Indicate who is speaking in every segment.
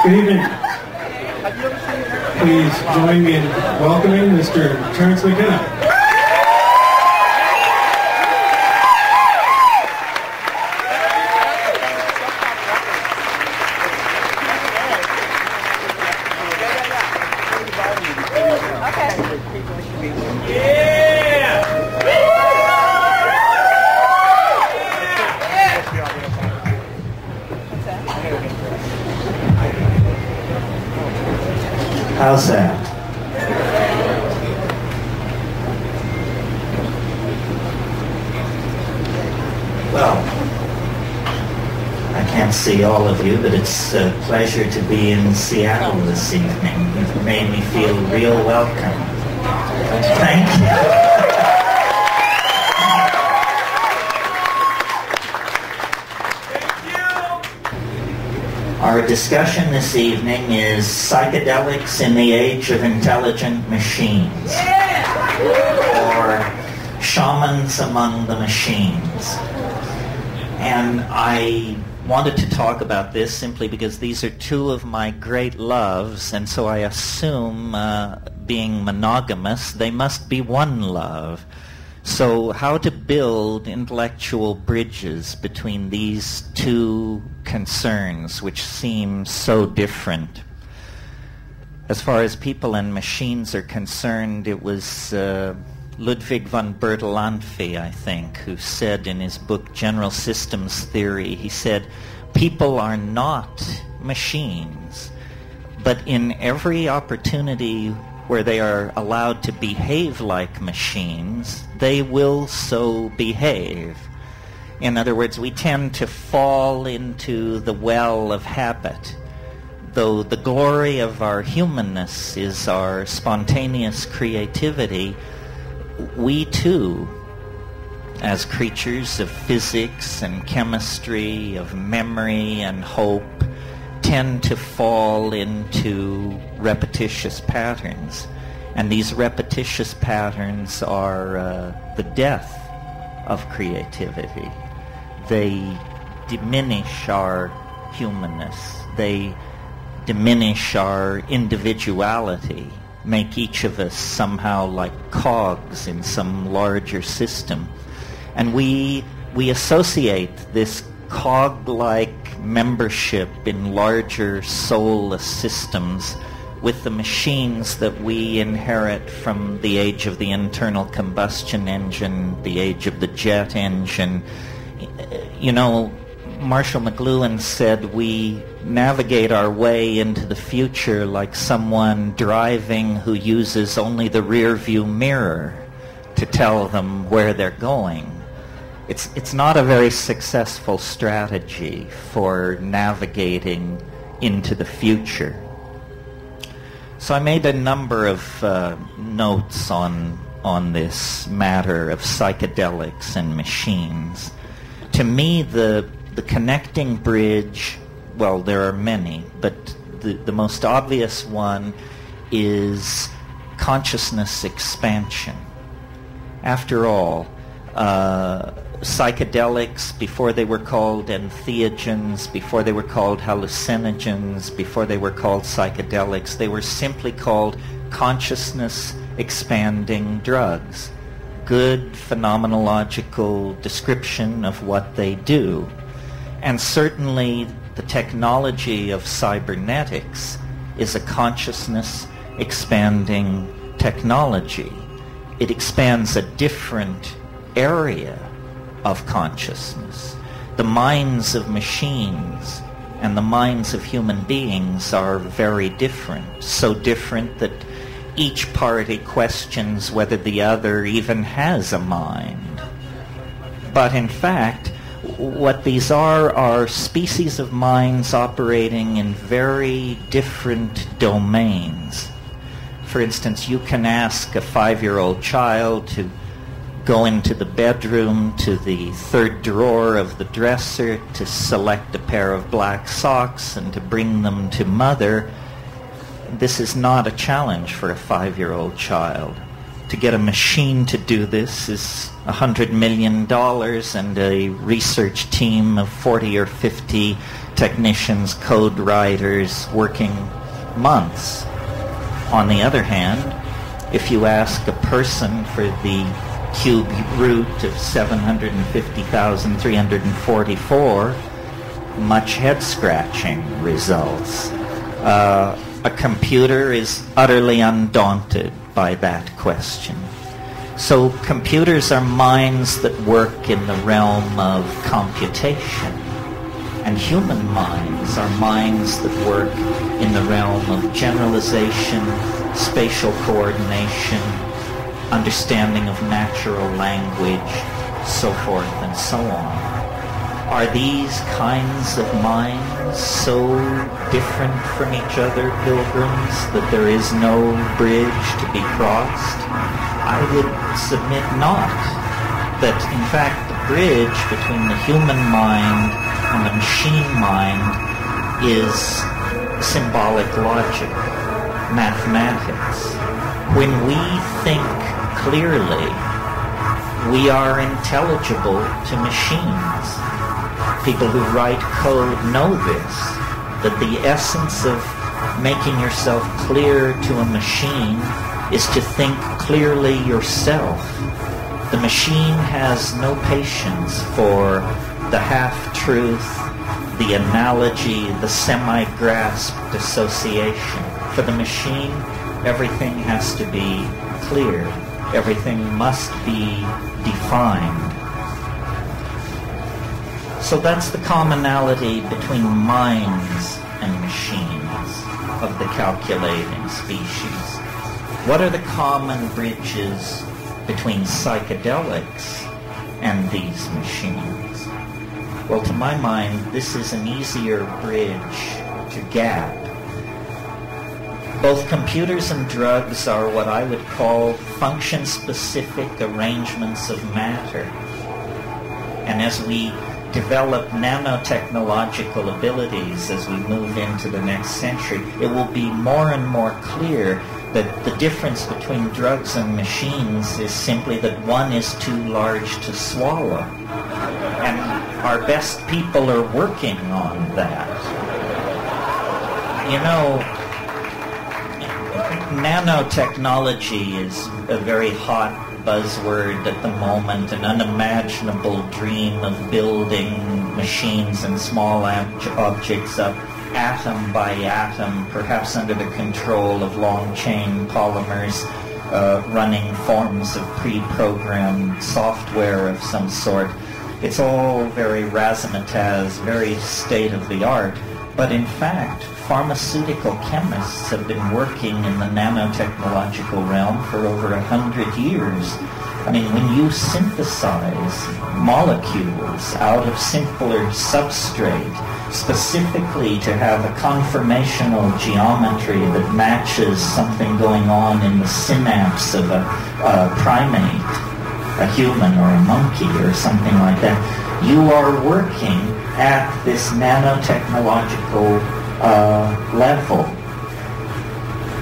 Speaker 1: Good evening. Please join me in welcoming Mr. Terence McKenna.
Speaker 2: How's that? Well, I can't see all of you, but it's a pleasure to be in Seattle this evening. You've made me feel real welcome. Thank you. Our discussion this evening is Psychedelics in the Age of Intelligent Machines, or Shamans Among the Machines. And I wanted to talk about this simply because these are two of my great loves, and so I assume, being monogamous, they must be one love. So how to build intellectual bridges between these two concerns, which seem so different. As far as people and machines are concerned, it was Ludwig von Bertalanffy, I think, who said in his book General Systems Theory, he said, people are not machines, but in every opportunity where they are allowed to behave like machines, they will so behave. In other words, we tend to fall into the well of habit. Though the glory of our humanness is our spontaneous creativity, we too, as creatures of physics and chemistry, of memory and hope, tend to fall into repetitious patterns. And these repetitious patterns are the death of creativity. They diminish our humanness. They diminish our individuality, make each of us somehow like cogs in some larger system. And we associate this cog-like membership in larger soulless systems with the machines that we inherit from the age of the internal combustion engine, the age of the jet engine. You know, Marshall McLuhan said we navigate our way into the future like someone driving who uses only the rear view mirror to tell them where they're going. It's not a very successful strategy for navigating into the future. So I made a number of notes on this matter of psychedelics and machines. To me, the connecting bridge, well, there are many, but the most obvious one is consciousness expansion. After all, psychedelics, before they were called entheogens, before they were called hallucinogens, before they were called psychedelics, they were simply called consciousness expanding drugs. Good phenomenological description of what they do. And certainly the technology of cybernetics is a consciousness expanding technology. It expands a different area of consciousness. The minds of machines and the minds of human beings are very different, so different that each party questions whether the other even has a mind. But in fact, what these are species of minds operating in very different domains. For instance, you can ask a 5-year-old child to go into the bedroom to the third drawer of the dresser to select a pair of black socks and to bring them to mother. This is not a challenge for a 5-year-old child. to get a machine to do this is $100 million and a research team of 40 or 50 technicians, code writers, working months. On the other hand, if you ask a person for the cube root of 750,344, much head-scratching results. A computer is utterly undaunted by that question. So computers are minds that work in the realm of computation, and human minds are minds that work in the realm of generalization, spatial coordination, understanding of natural language, so forth and so on. Are these kinds of minds so different from each other, pilgrims, that there is no bridge to be crossed? I would submit not. That, in fact, the bridge between the human mind and the machine mind is symbolic logic, mathematics. When we think clearly, we are intelligible to machines. People who write code know this, that the essence of making yourself clear to a machine is to think clearly yourself. The machine has no patience for the half-truth, the analogy, the semi-grasped association. For the machine, everything has to be clear. Everything must be defined. So that's the commonality between minds and machines of the calculating species. What are the common bridges between psychedelics and these machines? Well, to my mind, this is an easier bridge to gap. Both computers and drugs are what I would call function-specific arrangements of matter. And as we develop nanotechnological abilities as we move into the next century, it will be more and more clear that the difference between drugs and machines is simply that one is too large to swallow. And our best people are working on that. You know, nanotechnology is a very hot buzzword at the moment, an unimaginable dream of building machines and small objects up atom by atom, perhaps under the control of long-chain polymers, running forms of pre-programmed software of some sort. It's all very razzmatazz, very state-of-the-art, but in fact, pharmaceutical chemists have been working in the nanotechnological realm for over 100 years. I mean, when you synthesize molecules out of simpler substrate, specifically to have a conformational geometry that matches something going on in the synapse of a primate, a human or a monkey or something like that, you are working at this nanotechnological level.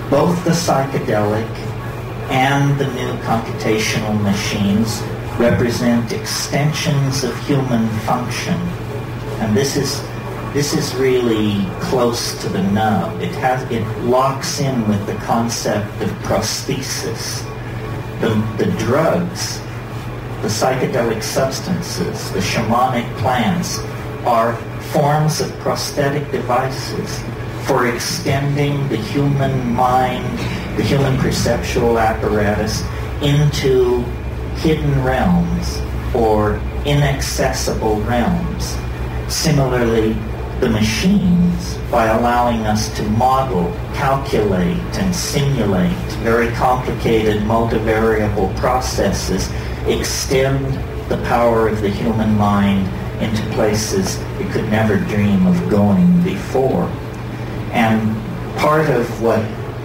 Speaker 2: Both the psychedelic and the new computational machines represent extensions of human function. And this is really close to the nub. It locks in with the concept of prosthesis. The drugs, the psychedelic substances, the shamanic plants are forms of prosthetic devices for extending the human mind, the human perceptual apparatus into hidden realms or inaccessible realms. Similarly, the machines, by allowing us to model, calculate, and simulate very complicated multivariable processes, extend the power of the human mind into places it could never dream of going before. And part of what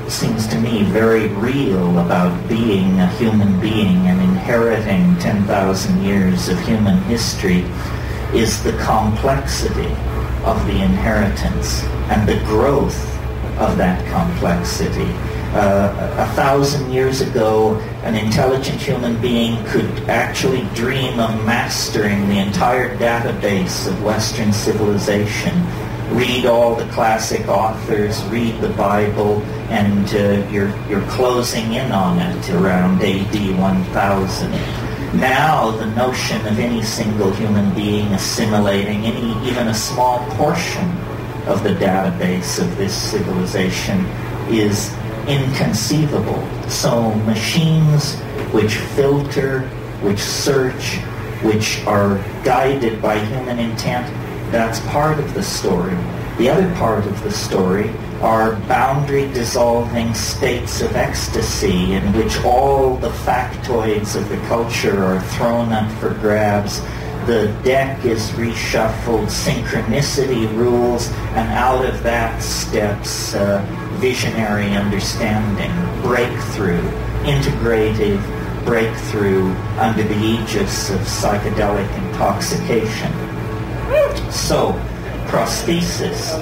Speaker 2: seems to me very real about being a human being and inheriting 10,000 years of human history is the complexity of the inheritance and the growth of that complexity. 1,000 years ago, an intelligent human being could actually dream of mastering the entire database of Western civilization. Read all the classic authors, read the Bible, and you're closing in on it around AD 1000. Now the notion of any single human being assimilating even a small portion of the database of this civilization is inconceivable. So machines which filter, which search, which are guided by human intent, that's part of the story. The other part of the story are boundary-dissolving states of ecstasy in which all the factoids of the culture are thrown up for grabs. The deck is reshuffled, synchronicity rules, and out of that steps visionary understanding, breakthrough, integrative breakthrough under the aegis of psychedelic intoxication. So, prosthesis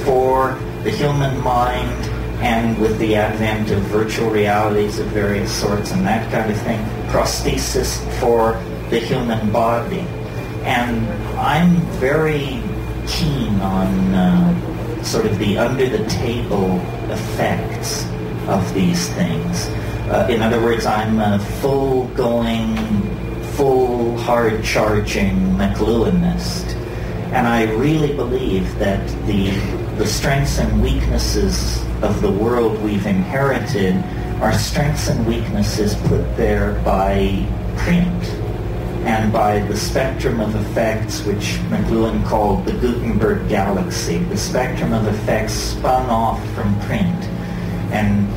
Speaker 2: for the human mind, and with the advent of virtual realities of various sorts and that kind of thing, prosthesis for the human body. And I'm very keen on sort of the under-the-table effects of these things. In other words, I'm a full-going, full hard-charging McLuhanist. And I really believe that the strengths and weaknesses of the world we've inherited are strengths and weaknesses put there by print and by the spectrum of effects which McLuhan called the Gutenberg galaxy, the spectrum of effects spun off from print. And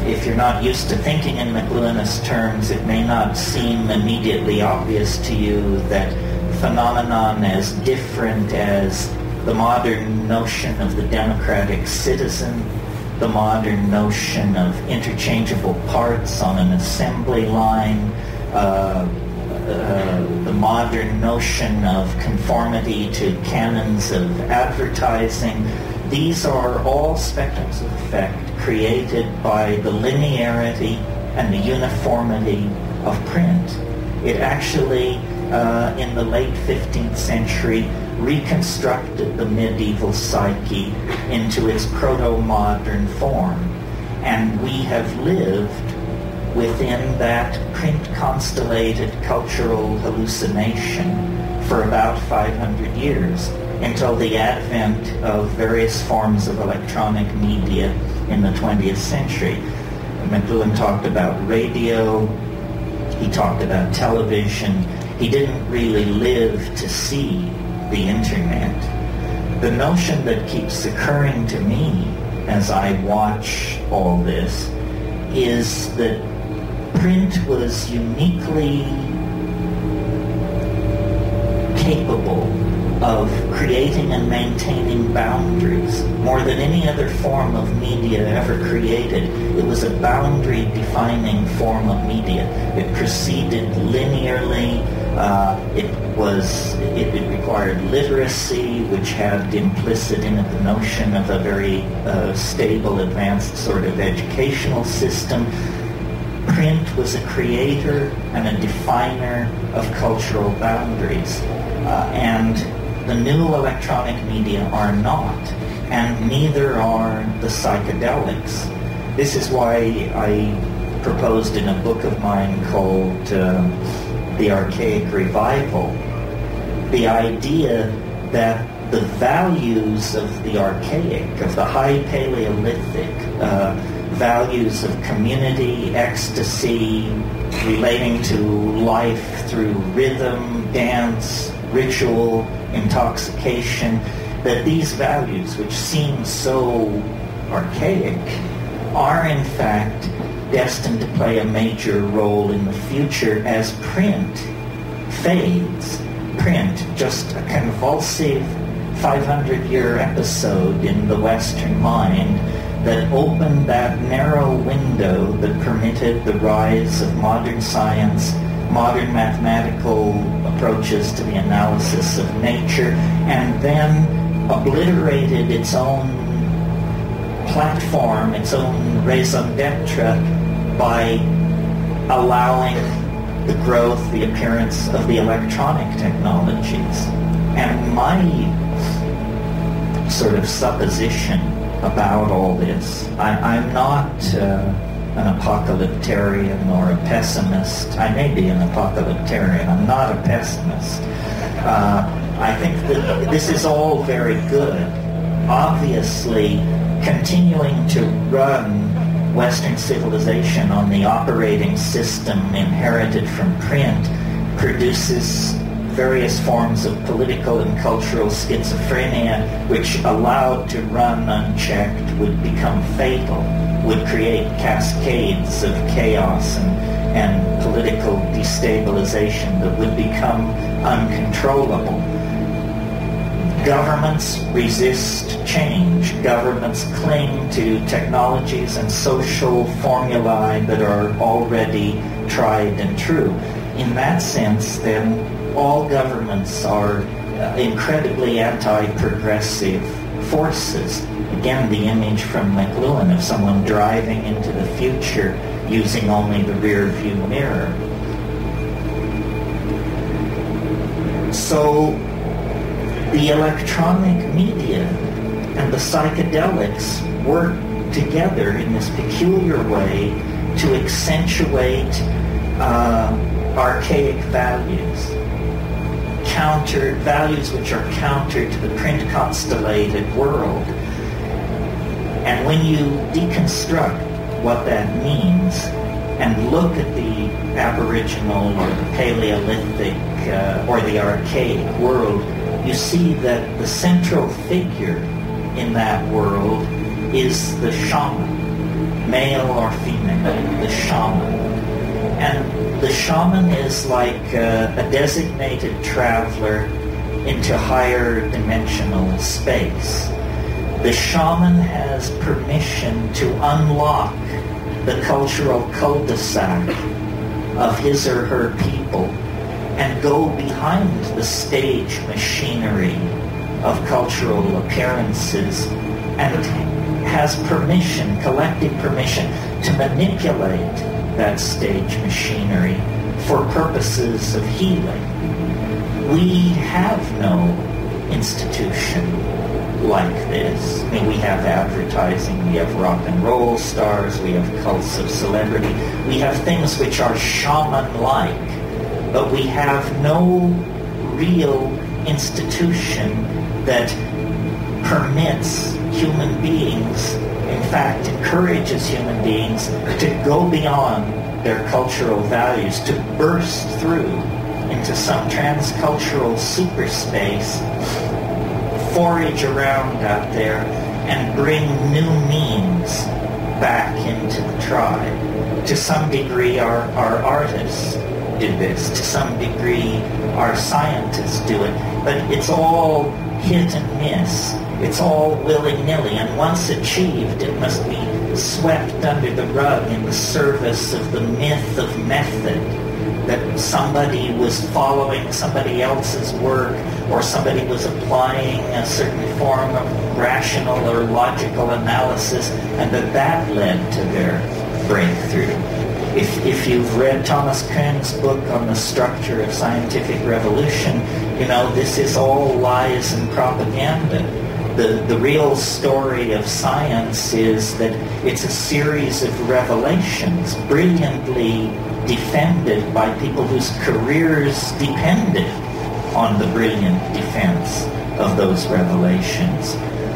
Speaker 2: if you're not used to thinking in McLuhanist terms, it may not seem immediately obvious to you that phenomenon as different as the modern notion of the democratic citizen, the modern notion of interchangeable parts on an assembly line, the modern notion of conformity to canons of advertising. These are all spectrums of effect created by the linearity and the uniformity of print. It actually, in the late 15th century, reconstructed the medieval psyche into its proto-modern form. And we have lived within that print-constellated cultural hallucination for about 500 years, until the advent of various forms of electronic media in the 20th century. McLuhan talked about radio, he talked about television. He didn't really live to see the internet. The notion that keeps occurring to me as I watch all this is that print was uniquely capable of creating and maintaining boundaries more than any other form of media ever created. It was a boundary-defining form of media. It proceeded linearly. It required literacy, which had implicit in it the notion of a very stable, advanced sort of educational system. Print was a creator and a definer of cultural boundaries. And the new electronic media are not, and neither are the psychedelics. This is why I proposed in a book of mine called The Archaic Revival, the idea that the values of the archaic, of the high Paleolithic, values of community, ecstasy, relating to life through rhythm, dance, ritual, intoxication, that these values, which seem so archaic, are in fact destined to play a major role in the future as print fades. Print, just a convulsive 500-year episode in the Western mind that opened that narrow window that permitted the rise of modern science, modern mathematical approaches to the analysis of nature, and then obliterated its own platform, its own raison d'etre, by allowing the growth, the appearance of the electronic technologies. And my sort of supposition about all this, I'm not an apocalyptarian or a pessimist. I may be an apocalyptarian. I'm not a pessimist. I think that this is all very good. Obviously, continuing to run Western civilization on the operating system inherited from print produces various forms of political and cultural schizophrenia, which allowed to run unchecked would become fatal, would create cascades of chaos and political destabilization that would become uncontrollable. Governments resist change. Governments cling to technologies and social formulae that are already tried and true. In that sense, then, all governments are incredibly anti-progressive forces. Again, the image from McLuhan of someone driving into the future using only the rear view mirror. So the electronic media and the psychedelics work together in this peculiar way to accentuate archaic values, values which are counter to the print-constellated world. And when you deconstruct what that means and look at the Aboriginal or the Paleolithic or the archaic world, you see that the central figure in that world is the shaman, male or female, the shaman. And the shaman is like a designated traveler into higher dimensional space. The shaman has permission to unlock the cultural cul-de-sac of his or her people and go behind the stage machinery of cultural appearances and has permission, collective permission, to manipulate that stage machinery for purposes of healing. We have no institution like this. I mean, we have advertising, we have rock and roll stars, we have cults of celebrity, we have things which are shaman-like, but we have no real institution that permits human beings, in fact encourages human beings to go beyond their cultural values, to burst through into some transcultural superspace, forage around out there, and bring new means back into the tribe. To some degree, our artists do this. To some degree, our scientists do it. But it's all hit and miss. It's all willy-nilly. And once achieved, it must be swept under the rug in the service of the myth of method, that somebody was following somebody else's work, or somebody was applying a certain form of rational or logical analysis, and that led to their breakthrough. If you've read Thomas Kuhn's book on the structure of scientific revolution, you know, this is all lies and propaganda. The real story of science is that it's a series of revelations, brilliantly defended by people whose careers depended on the brilliant defense of those revelations.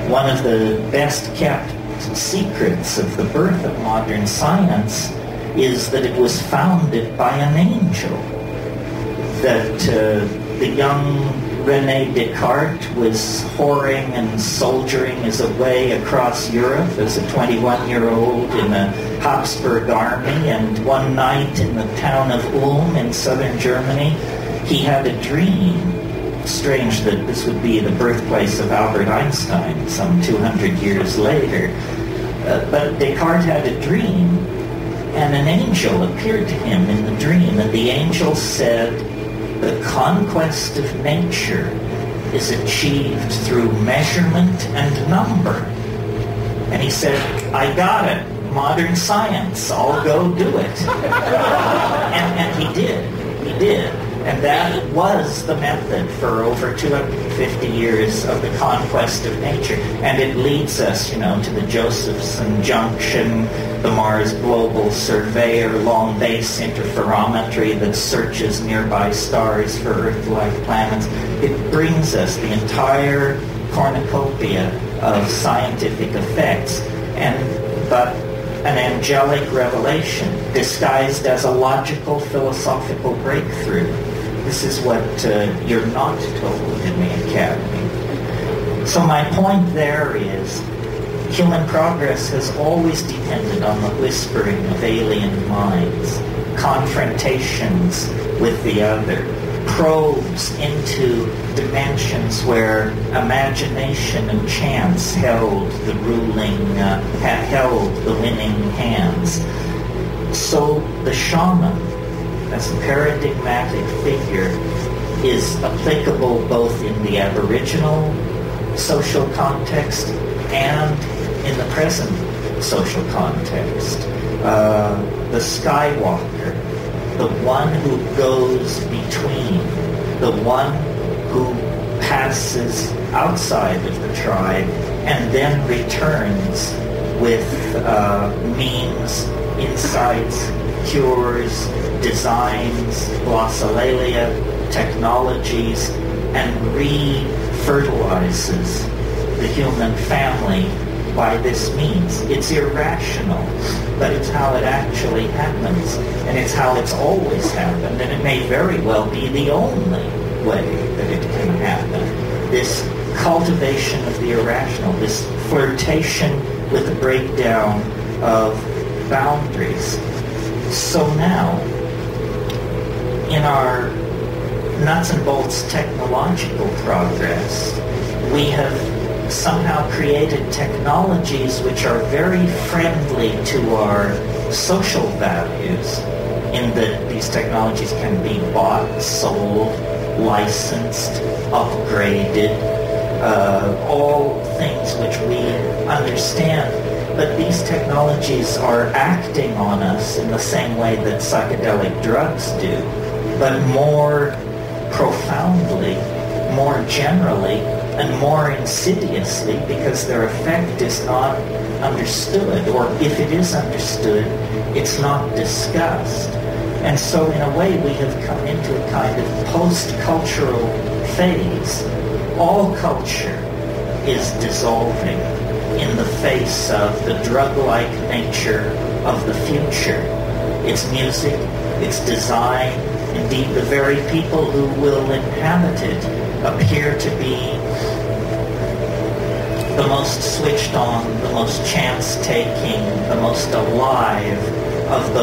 Speaker 2: One of the best kept secrets of the birth of modern science is that it was founded by an angel, that the young René Descartes was whoring and soldiering his way across Europe as a 21-year-old in a Habsburg army, and one night in the town of Ulm in southern Germany, he had a dream. Strange that this would be the birthplace of Albert Einstein some 200 years later. But Descartes had a dream, and an angel appeared to him in the dream, and the angel said, "The conquest of nature is achieved through measurement and number." And he said, I got it. Modern science. I'll go do it. And he did. He did. And that was the method for over 250 years of the conquest of nature. And it leads us, to the Josephson Junction, the Mars Global Surveyor, long base interferometry that searches nearby stars for Earth-like planets. It brings us the entire cornucopia of scientific effects, but an angelic revelation disguised as a logical philosophical breakthrough. This is what you're not told in the academy. So my point there is human progress has always depended on the whispering of alien minds, confrontations with the other, probes into dimensions where imagination and chance held the winning hands. So the shaman, as a paradigmatic figure, is applicable both in the Aboriginal social context and in the present social context. The Skywalker, the one who goes between, the one who passes outside of the tribe and then returns with means, insights, cures, designs, glossolalia, technologies, and re-fertilizes the human family by this means. It's irrational, but it's how it actually happens, and it's how it's always happened, and it may very well be the only way that it can happen. This cultivation of the irrational, this flirtation with the breakdown of boundaries. So now, in our nuts and bolts technological progress, we have somehow created technologies which are very friendly to our social values, in that these technologies can be bought, sold, licensed, upgraded, all things which we understand. But these technologies are acting on us in the same way that psychedelic drugs do, but more profoundly, more generally, and more insidiously, because their effect is not understood, or if it is understood, it's not discussed. And so in a way we have come into a kind of post-cultural phase. All culture is dissolving in the face of the drug-like nature of the future. Its music, its design, indeed the very people who will inhabit it appear to be the most switched on, the most chance-taking, the most alive of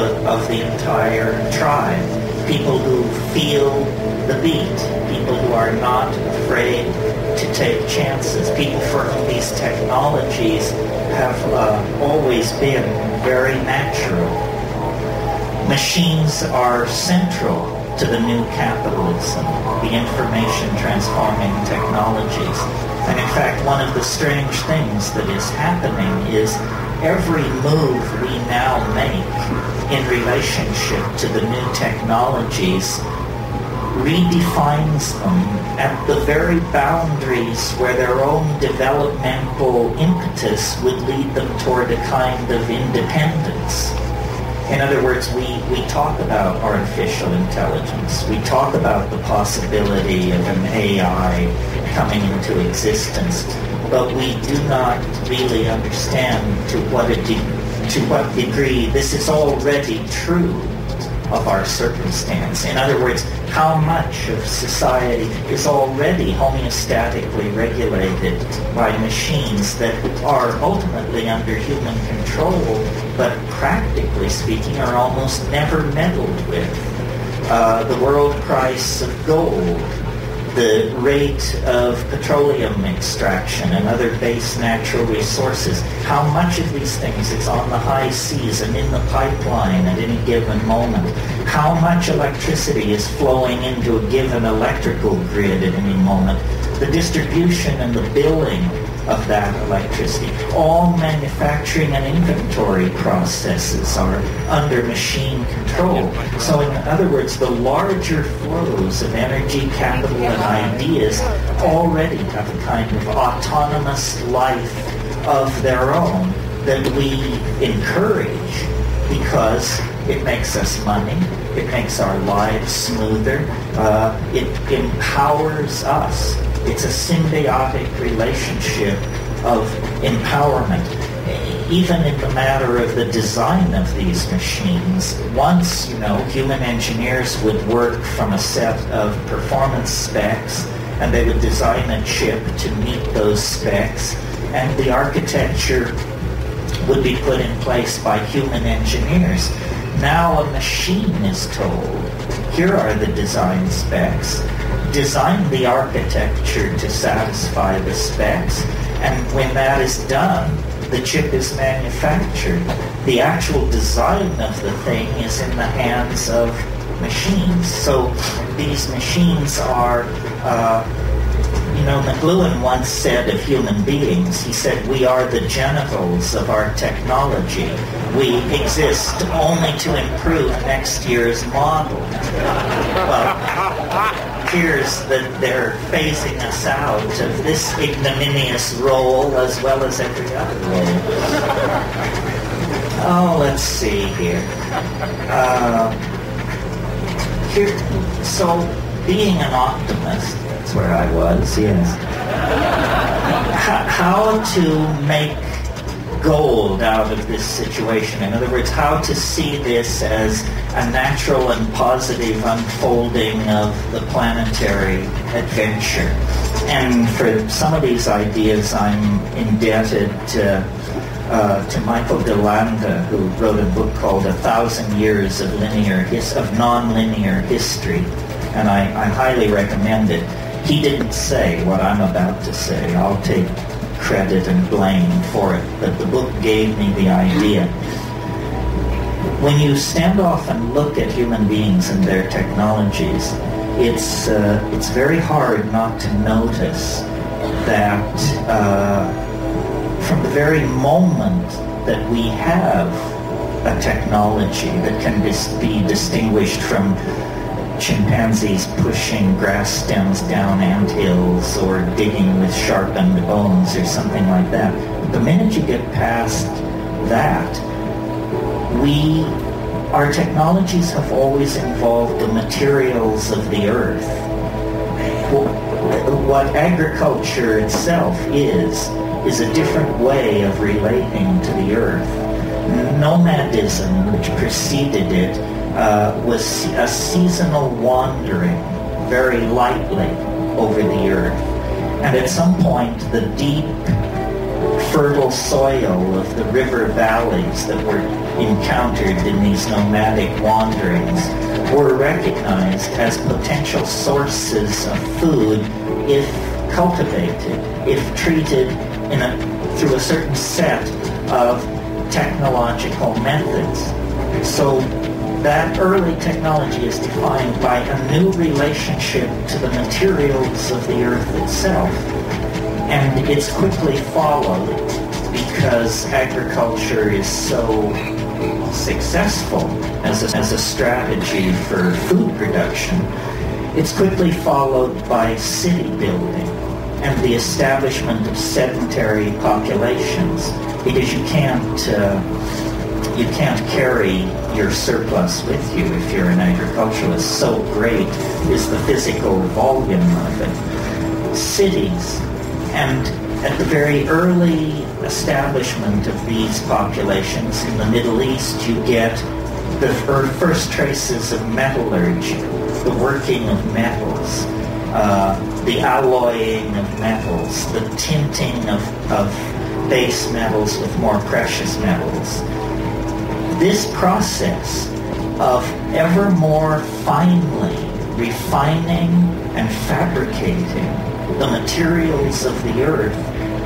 Speaker 2: the entire tribe. People who feel the beat, people who are not afraid to take chances, people for whom these technologies have always been very natural. Machines are central to the new capitalism, the information transforming technologies. And in fact, one of the strange things that is happening is every move we now make in relationship to the new technologies redefines them at the very boundaries where their own developmental impetus would lead them toward a kind of independence. In other words, we talk about artificial intelligence. We talk about the possibility of an AI coming into existence, but we do not really understand to what degree this is already true of our circumstance. In other words, how much of society is already homeostatically regulated by machines that are ultimately under human control, but practically speaking are almost never meddled with. The world price of gold, the rate of petroleum extraction and other base natural resources, how much of these things is on the high seas and in the pipeline at any given moment, how much electricity is flowing into a given electrical grid at any moment, the distribution and the billing of that electricity. All manufacturing and inventory processes are under machine control. So in other words, the larger flows of energy, capital, and ideas already have a kind of autonomous life of their own that we encourage because it makes us money, it makes our lives smoother, it empowers us. It's a symbiotic relationship of empowerment. Even in the matter of the design of these machines, once, human engineers would work from a set of performance specs, and they would design a chip to meet those specs, and the architecture would be put in place by human engineers. Now a machine is told, here are the design specs, design the architecture to satisfy the specs, and when that is done, the chip is manufactured. The actual design of the thing is in the hands of machines. So these machines are, McLuhan once said of human beings, he said, we are the genitals of our technology. We exist only to improve next year's model. Well, appears that they're phasing us out of this ignominious role as well as every other role. Oh, let's see here. So, being an optimist, that's where I was, yes. How to make gold out of this situation. In other words, how to see this as a natural and positive unfolding of the planetary adventure. And for some of these ideas, I'm indebted to Michael DeLanda, who wrote a book called 1,000 Years of Non-Linear History, and I highly recommend it. He didn't say what I'm about to say. I'll take credit and blame for it, but the book gave me the idea. When you stand off and look at human beings and their technologies, it's very hard not to notice that from the very moment that we have a technology that can be distinguished from chimpanzees pushing grass stems down anthills or digging with sharpened bones or something like that. The minute you get past that, our technologies have always involved the materials of the earth. What agriculture itself is a different way of relating to the earth. Nomadism, which preceded it, was a seasonal wandering very lightly over the earth. And at some point, the deep, fertile soil of the river valleys that were encountered in these nomadic wanderings were recognized as potential sources of food if cultivated, if treated through a certain set of technological methods. So that early technology is defined by a new relationship to the materials of the earth itself. And it's quickly followed because agriculture is so successful as a strategy for food production. It's quickly followed by city building and the establishment of sedentary populations, because you can't carry your surplus with you if you're an agriculturalist. So great is the physical volume of it. Cities, and at the very early establishment of these populations in the Middle East, you get the first traces of metallurgy, the working of metals, the alloying of metals, the tinting of base metals with more precious metals. This process of ever more finely refining and fabricating the materials of the earth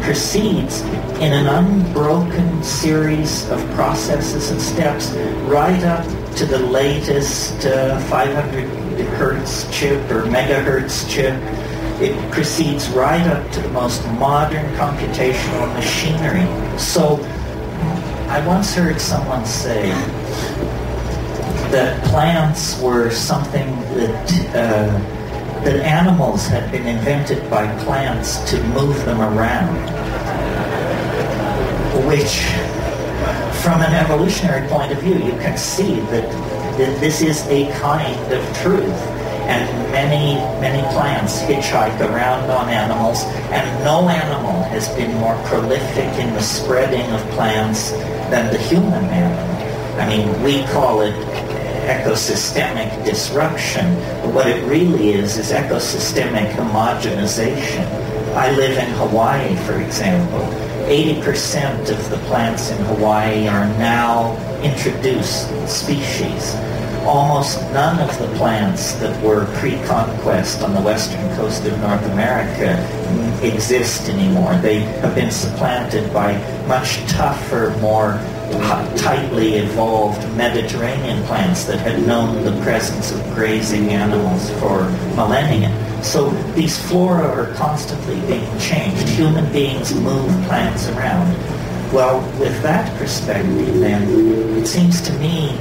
Speaker 2: proceeds in an unbroken series of processes and steps right up to the latest 500 hertz chip or megahertz chip. It proceeds right up to the most modern computational machinery. So I once heard someone say that plants were something that animals had been invented by plants to move them around, which, from an evolutionary point of view, you can see that this is a kind of truth. And many plants hitchhike around on animals, and no animal has been more prolific in the spreading of plants than the human animal. I mean, we call it ecosystemic disruption, but what it really is ecosystemic homogenization. I live in Hawaii, for example. 80% of the plants in Hawaii are now introduced species. Almost none of the plants that were pre-conquest on the western coast of North America exist anymore. They have been supplanted by much tougher, more tightly evolved Mediterranean plants that had known the presence of grazing animals for millennia. So these flora are constantly being changed. Human beings move plants around. Well, with that perspective, then, it seems to me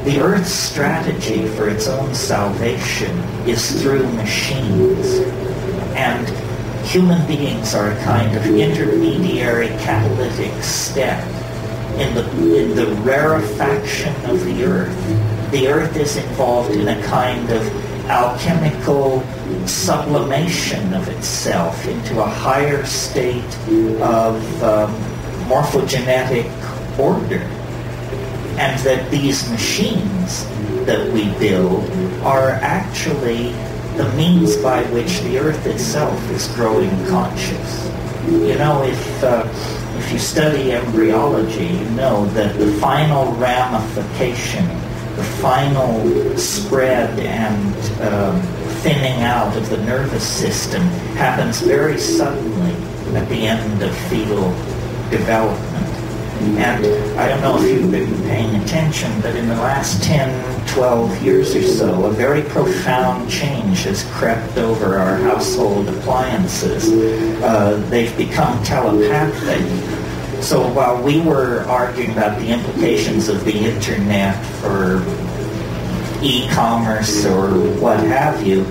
Speaker 2: the Earth's strategy for its own salvation is through machines. And human beings are a kind of intermediary catalytic step in the rarefaction of the Earth. The Earth is involved in a kind of alchemical sublimation of itself into a higher state of morphogenetic order. And that these machines that we build are actually the means by which the Earth itself is growing conscious. You know, if you study embryology, you know that the final ramification, the final spread and thinning out of the nervous system happens very suddenly at the end of fetal development. And I don't know if you've been paying attention, but in the last 10, 12 years or so, a very profound change has crept over our household appliances. They've become telepathic. So while we were arguing about the implications of the internet for e-commerce or what have you,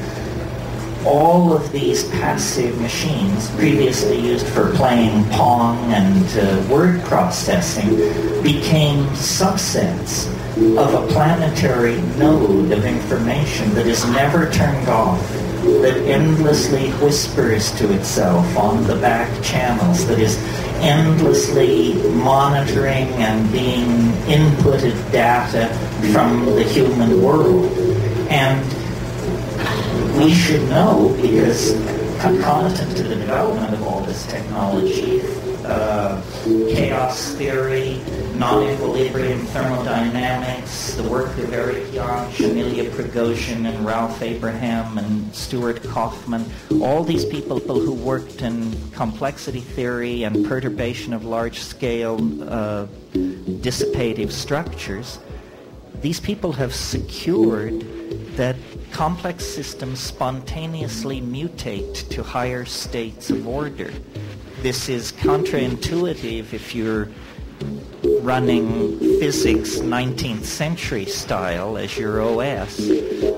Speaker 2: all of these passive machines, previously used for playing Pong and word processing, became subsets of a planetary node of information that is never turned off, that endlessly whispers to itself on the back channels, that is endlessly monitoring and being inputted data from the human world. And we should know, because concomitant to the development of all this technology, chaos theory, non-equilibrium thermodynamics, the work of Eric Jahn, Amelia Prigozhin, and Ralph Abraham, and Stuart Kauffman, all these people who worked in complexity theory and perturbation of large-scale dissipative structures, these people have secured that complex systems spontaneously mutate to higher states of order. This is counterintuitive if you're running physics 19th century style as your OS,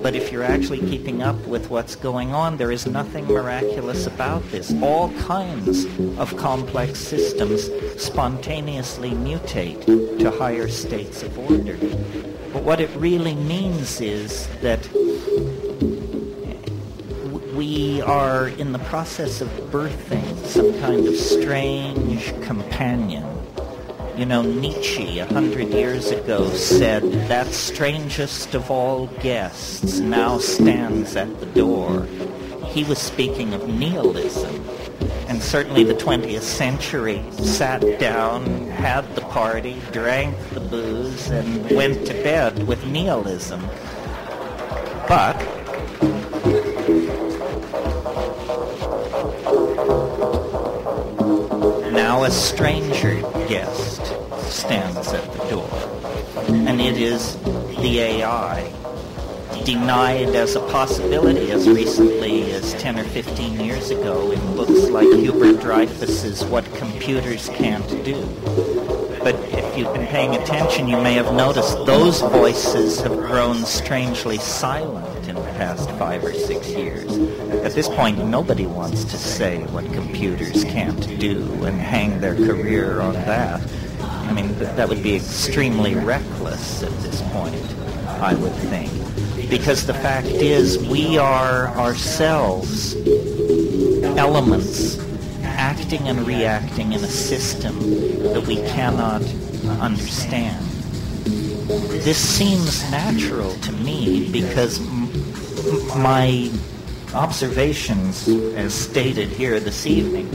Speaker 2: but if you're actually keeping up with what's going on, there is nothing miraculous about this. All kinds of complex systems spontaneously mutate to higher states of order. But what it really means is that we are in the process of birthing some kind of strange companion. You know, Nietzsche, 100 years ago, said, "That strangest of all guests now stands at the door." He was speaking of nihilism. And certainly the 20th century sat down, had the party, drank the booze, and went to bed with nihilism. But now a stranger guest stands at the door, and it is the AI, the denied as a possibility as recently as 10 or 15 years ago in books like Hubert Dreyfus's What Computers Can't Do. But if you've been paying attention, you may have noticed those voices have grown strangely silent in the past 5 or 6 years. At this point, nobody wants to say what computers can't do and hang their career on that. I mean, that would be extremely reckless at this point, I would think. Because the fact is, we are ourselves elements acting and reacting in a system that we cannot understand. This seems natural to me because my observations, as stated here this evening,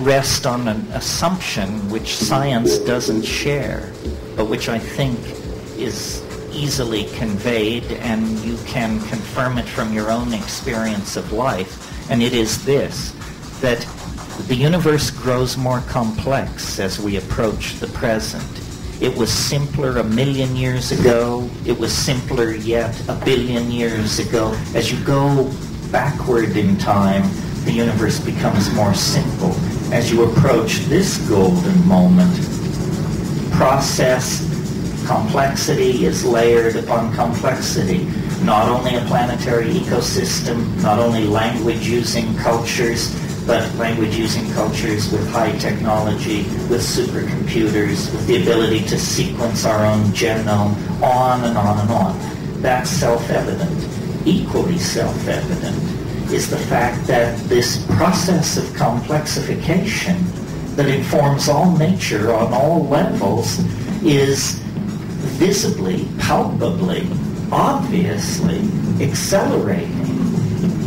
Speaker 2: rest on an assumption which science doesn't share, but which I think is easily conveyed, and you can confirm it from your own experience of life, and it is this, that the universe grows more complex as we approach the present. It was simpler 1,000,000 years ago. It was simpler yet 1,000,000,000 years ago. As you go backward in time, the universe becomes more simple. As you approach this golden moment, process complexity is layered upon complexity. Not only a planetary ecosystem, not only language-using cultures, but language-using cultures with high technology, with supercomputers, with the ability to sequence our own genome, on and on and on. That's self-evident. Equally self-evident is the fact that this process of complexification that informs all nature on all levels is visibly, palpably, obviously accelerating.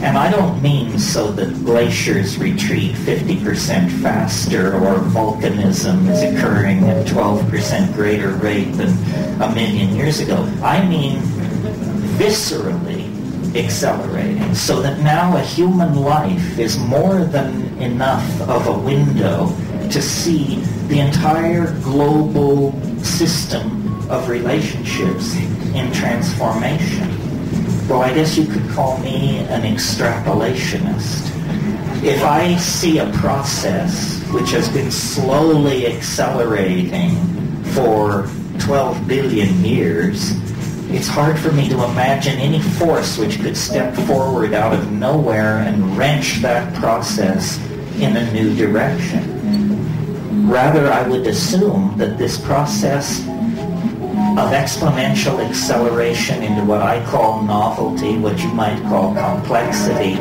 Speaker 2: And I don't mean so that glaciers retreat 50% faster or volcanism is occurring at 12% greater rate than 1,000,000 years ago. I mean viscerally accelerating, so that now a human life is more than enough of a window to see the entire global system of relationships in transformation. Well, I guess you could call me an extrapolationist. If I see a process which has been slowly accelerating for 12 billion years, it's hard for me to imagine any force which could step forward out of nowhere and wrench that process in a new direction. Rather, I would assume that this process of exponential acceleration into what I call novelty, what you might call complexity,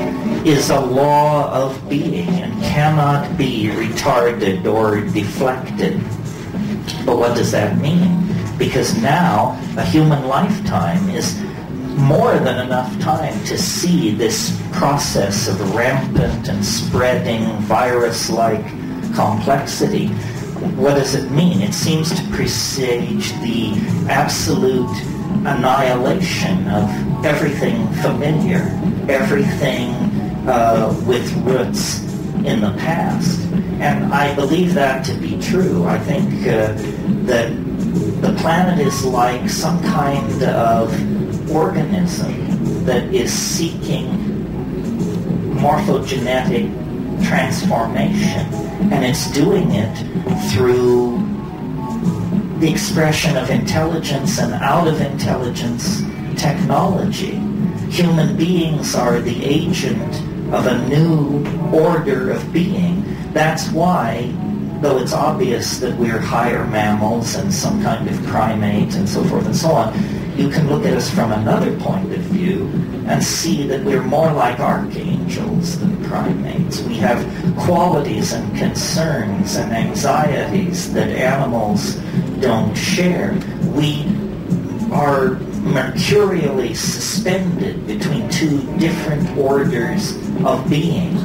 Speaker 2: is a law of being and cannot be retarded or deflected. But what does that mean? Because now a human lifetime is more than enough time to see this process of rampant and spreading virus-like complexity. What does it mean? It seems to presage the absolute annihilation of everything familiar, everything with roots in the past. And I believe that to be true. I think that the planet is like some kind of organism that is seeking morphogenetic transformation, and it's doing it through the expression of intelligence and out of intelligence technology. Human beings are the agent of a new order of being. That's why, though it's obvious that we're higher mammals and some kind of primate and so forth and so on, you can look at us from another point of view and see that we're more like archangels than primates. We have qualities and concerns and anxieties that animals don't share. We are mercurially suspended between two different orders of being,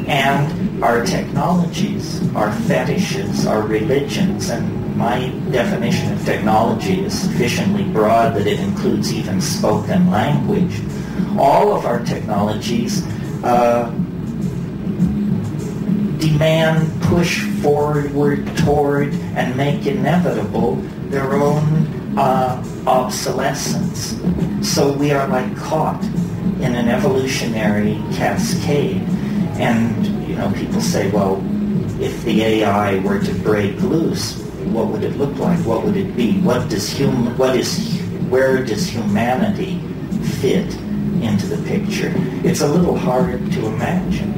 Speaker 2: and our technologies, our fetishes, our religions, and my definition of technology is sufficiently broad that it includes even spoken language. All of our technologies demand, push forward toward, and make inevitable their own obsolescence. So we are like caught in an evolutionary cascade. And, people say, well, if the AI were to break loose, what would it look like? What would it be? Where does humanity fit into the picture? It's a little hard to imagine.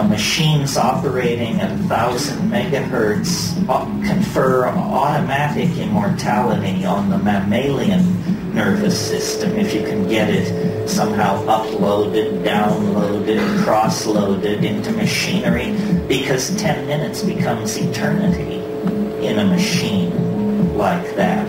Speaker 2: Machines operating at 1,000 megahertz confer automatic immortality on the mammalian nervous system if you can get it somehow uploaded, downloaded, cross-loaded into machinery, because 10 minutes becomes eternity in a machine like that.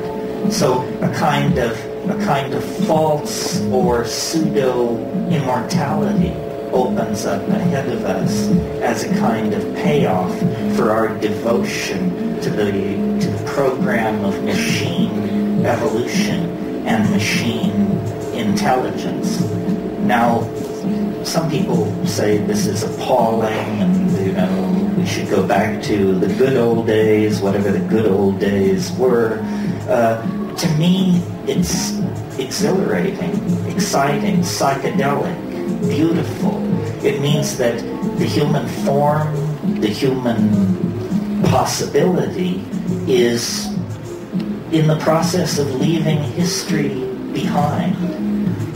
Speaker 2: So a kind of false or pseudo immortality opens up ahead of us as a kind of payoff for our devotion to the program of machine evolution and machine intelligence. Now, some people say this is appalling, and we should go back to the good old days, whatever the good old days were. To me, it's exhilarating, exciting, psychedelic, beautiful. It means that the human form, the human possibility is in the process of leaving history behind.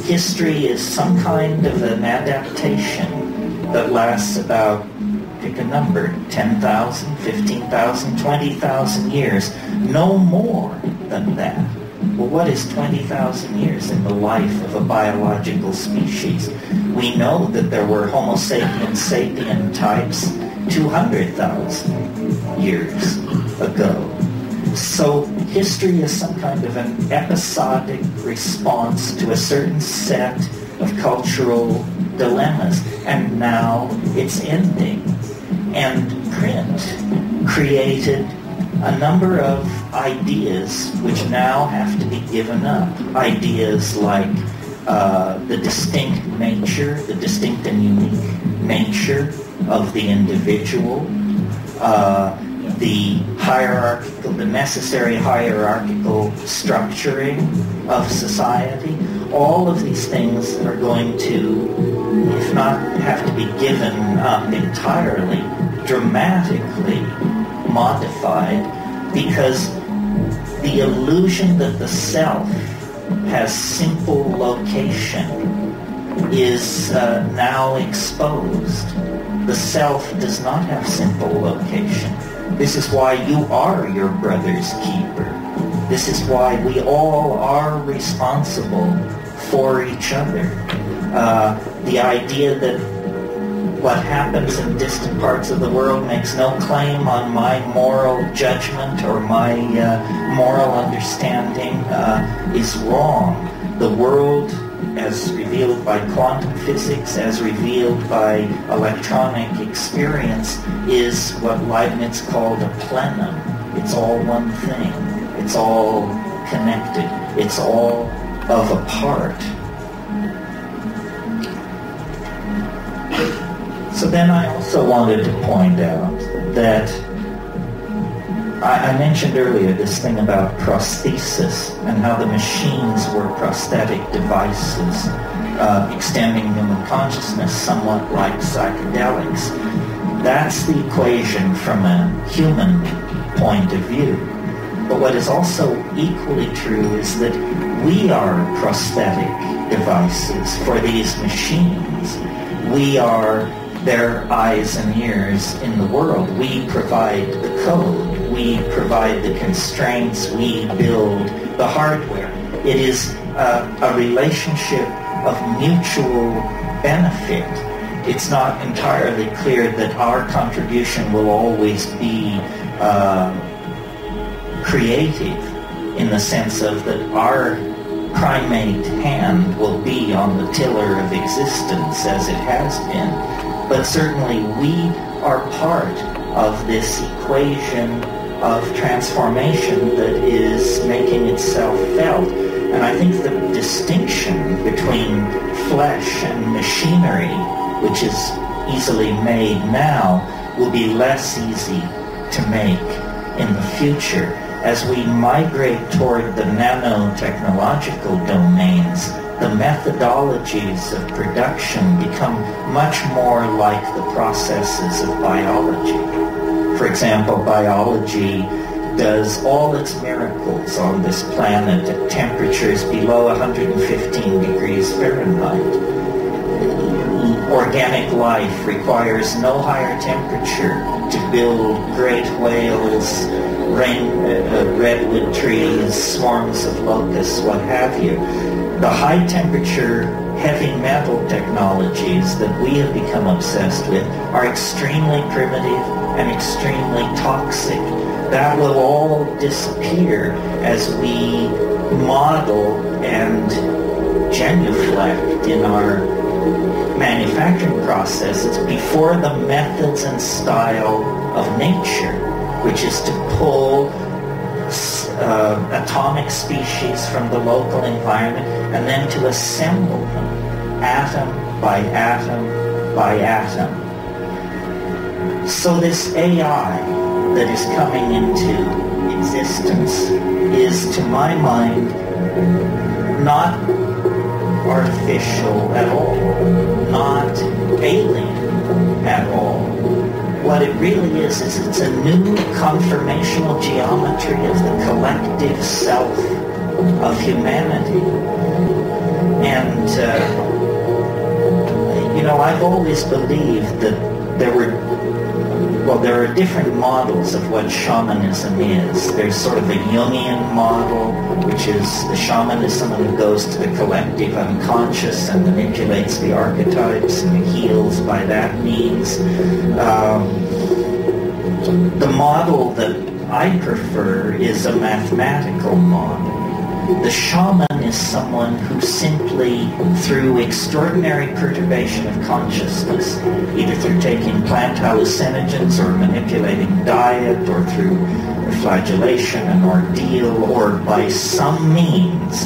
Speaker 2: History is some kind of an adaptation that lasts about, pick a number, 10,000, 15,000, 20,000 years. No more than that. Well, what is 20,000 years in the life of a biological species? We know that there were Homo sapiens sapien types 200,000 years ago. So history is some kind of an episodic response to a certain set of cultural dilemmas, and now it's ending. And print created a number of ideas which now have to be given up. Ideas like the distinct nature, the distinct and unique nature of the individual, the hierarchical, the necessary hierarchical structuring of society. All of these things are going to, if not have to be given up entirely, dramatically modified, because the illusion that the self has simple location is now exposed. The self does not have simple location. This is why you are your brother's keeper. This is why we all are responsible for each other. The idea that what happens in distant parts of the world makes no claim on my moral judgment or my moral understanding is wrong. The world, as revealed by quantum physics, as revealed by electronic experience, is what Leibniz called a plenum. It's all one thing. It's all connected. It's all of a part. So then I also wanted to point out that I mentioned earlier this thing about prosthesis and how the machines were prosthetic devices extending human consciousness somewhat like psychedelics. That's the equation from a human point of view. But what is also equally true is that we are prosthetic devices for these machines. We are their eyes and ears in the world. We provide the code. We provide the constraints. We build the hardware. It is a relationship of mutual benefit. It's not entirely clear that our contribution will always be creative in the sense of that our primate hand will be on the tiller of existence as it has been. But certainly we are part of this equation of transformation that is making itself felt. And I think the distinction between flesh and machinery, which is easily made now, will be less easy to make in the future. as we migrate toward the nanotechnological domains, the methodologies of production become much more like the processes of biology. For example, biology does all its miracles on this planet at temperatures below 115 degrees Fahrenheit. Organic life requires no higher temperature to build great whales, redwood trees, swarms of locusts, what have you. The high temperature heavy metal technologies that we have become obsessed with are extremely primitive and extremely toxic. That will all disappear as we model and genuflect in our manufacturing processes before the methods and style of nature, which is to pull atomic species from the local environment and then to assemble them atom by atom by atom. So this AI that is coming into existence is, to my mind, not artificial at all, not alien at all. What it really is it's a new conformational geometry of the collective self of humanity. And, I've always believed that there are different models of what shamanism is. There's sort of a Jungian model, which is the shamanism that goes to the collective unconscious and manipulates the archetypes and heals by that means. The model that I prefer is a mathematical model. The shaman is someone who simply, through extraordinary perturbation of consciousness, either through taking plant hallucinogens or manipulating diet or through flagellation, an ordeal, or by some means,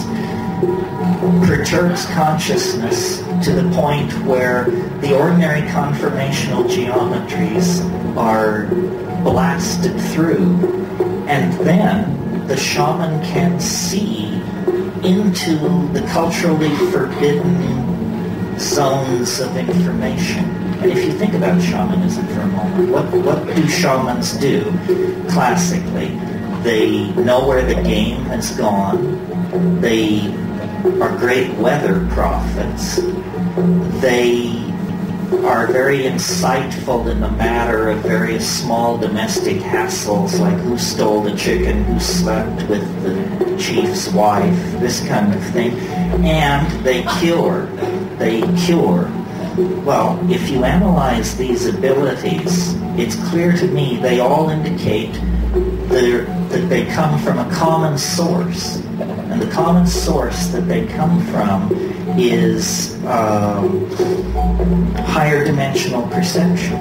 Speaker 2: perturbs consciousness to the point where the ordinary conformational geometries are blasted through, and then the shaman can see into the culturally forbidden zones of information. And if you think about shamanism for a moment, what do shamans do? Classically, they know where the game has gone. They are great weather prophets. They are very insightful in the matter of various small domestic hassles, like who stole the chicken, who slept with the chief's wife, this kind of thing. And they cure. Well, if you analyze these abilities, it's clear to me they all indicate that they come from a common source. And the common source that they come from is higher dimensional perception.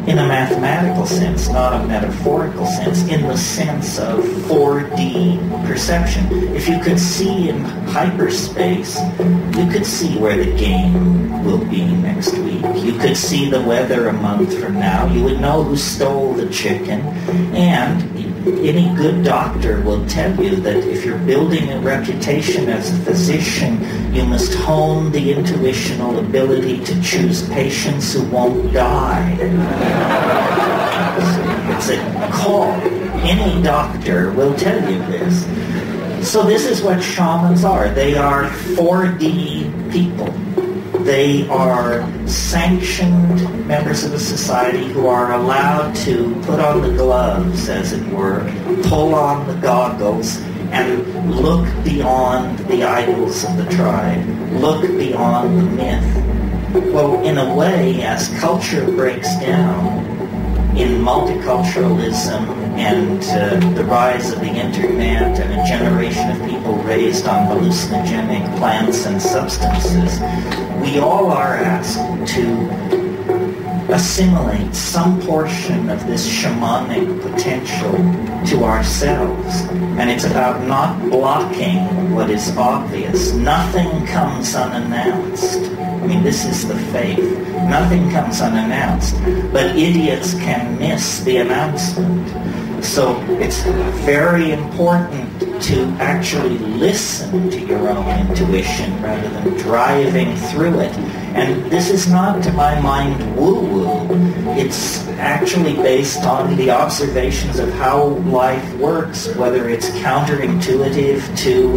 Speaker 2: In a mathematical sense, not a metaphorical sense, in the sense of 4D perception. If you could see in hyperspace, you could see where the game will be next week. You could see the weather a month from now. You would know who stole the chicken. And any good doctor will tell you that if you're building a reputation as a physician, you must hone the intuitional ability to choose patients who won't die. It's a call. Any doctor will tell you this. So this is what shamans are. They are 4D people. They are sanctioned members of a society who are allowed to put on the gloves, as it were, pull on the goggles, and look beyond the idols of the tribe, look beyond the myth. Well, in a way, as culture breaks down in multiculturalism and the rise of the internet and a generation of people raised on hallucinogenic plants and substances, we all are asked to assimilate some portion of this shamanic potential to ourselves. And it's about not blocking what is obvious. Nothing comes unannounced. I mean, this is the faith. Nothing comes unannounced. But idiots can miss the announcement. So it's very important to actually listen to your own intuition rather than driving through it. And this is not, to my mind, woo-woo. It's actually based on the observations of how life works, whether it's counterintuitive to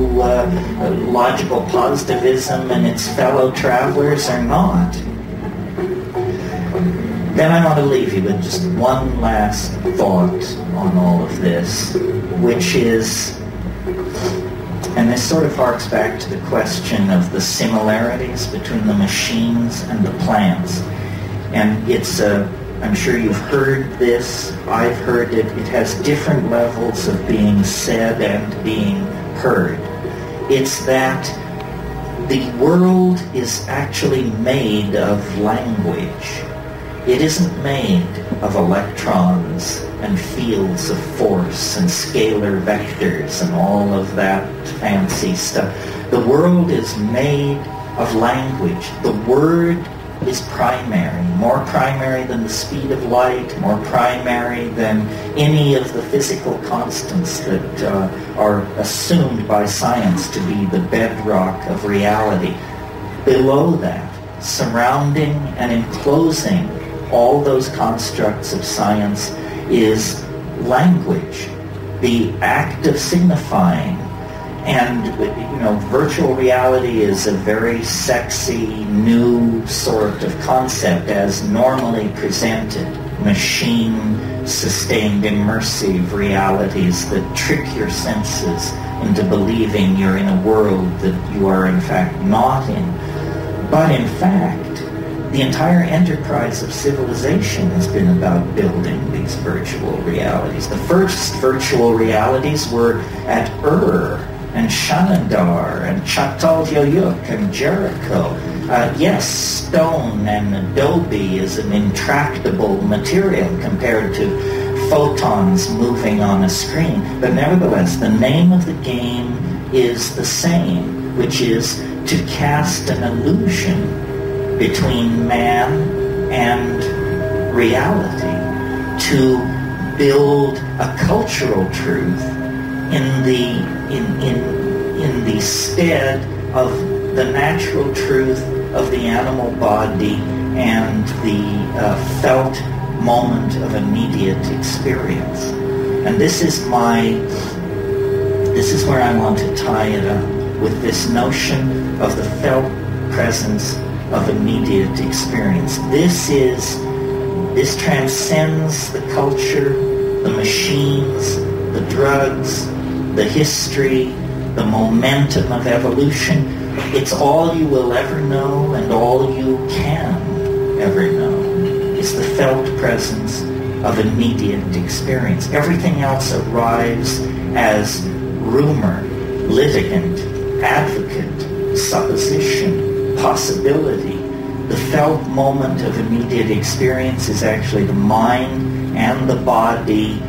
Speaker 2: logical positivism and its fellow travelers or not. Then I want to leave you with just one last thought on all of this, which is, and this sort of harks back to the question of the similarities between the machines and the plants. And it's I'm sure you've heard this, I've heard it, it has different levels of being said and being heard. It's that the world is actually made of language. It isn't made of electrons and fields of force and scalar vectors and all of that fancy stuff. The world is made of language. The word is primary, more primary than the speed of light, more primary than any of the physical constants that are assumed by science to be the bedrock of reality. Below that, surrounding and enclosing all those constructs of science is language, the act of signifying. And, virtual reality is a very sexy, new sort of concept as normally presented. Machine-sustained immersive realities that trick your senses into believing you're in a world that you are in fact not in. But in fact, the entire enterprise of civilization has been about building these virtual realities. The first virtual realities were at Ur and Shanadar and Çatalhöyük and Jericho. Yes, stone and adobe is an intractable material compared to photons moving on a screen. But nevertheless, the name of the game is the same, which is to cast an illusion between man and reality, to build a cultural truth in the stead of the natural truth of the animal body and the felt moment of immediate experience. And this is where I want to tie it up, with this notion of the felt presence of immediate experience. This transcends the culture, the machines, the drugs, the history, the momentum of evolution. It's all you will ever know and all you can ever know. It's the felt presence of immediate experience. Everything else arrives as rumor, litigant, advocate, supposition, possibility. The felt moment of immediate experience is actually the mind and the body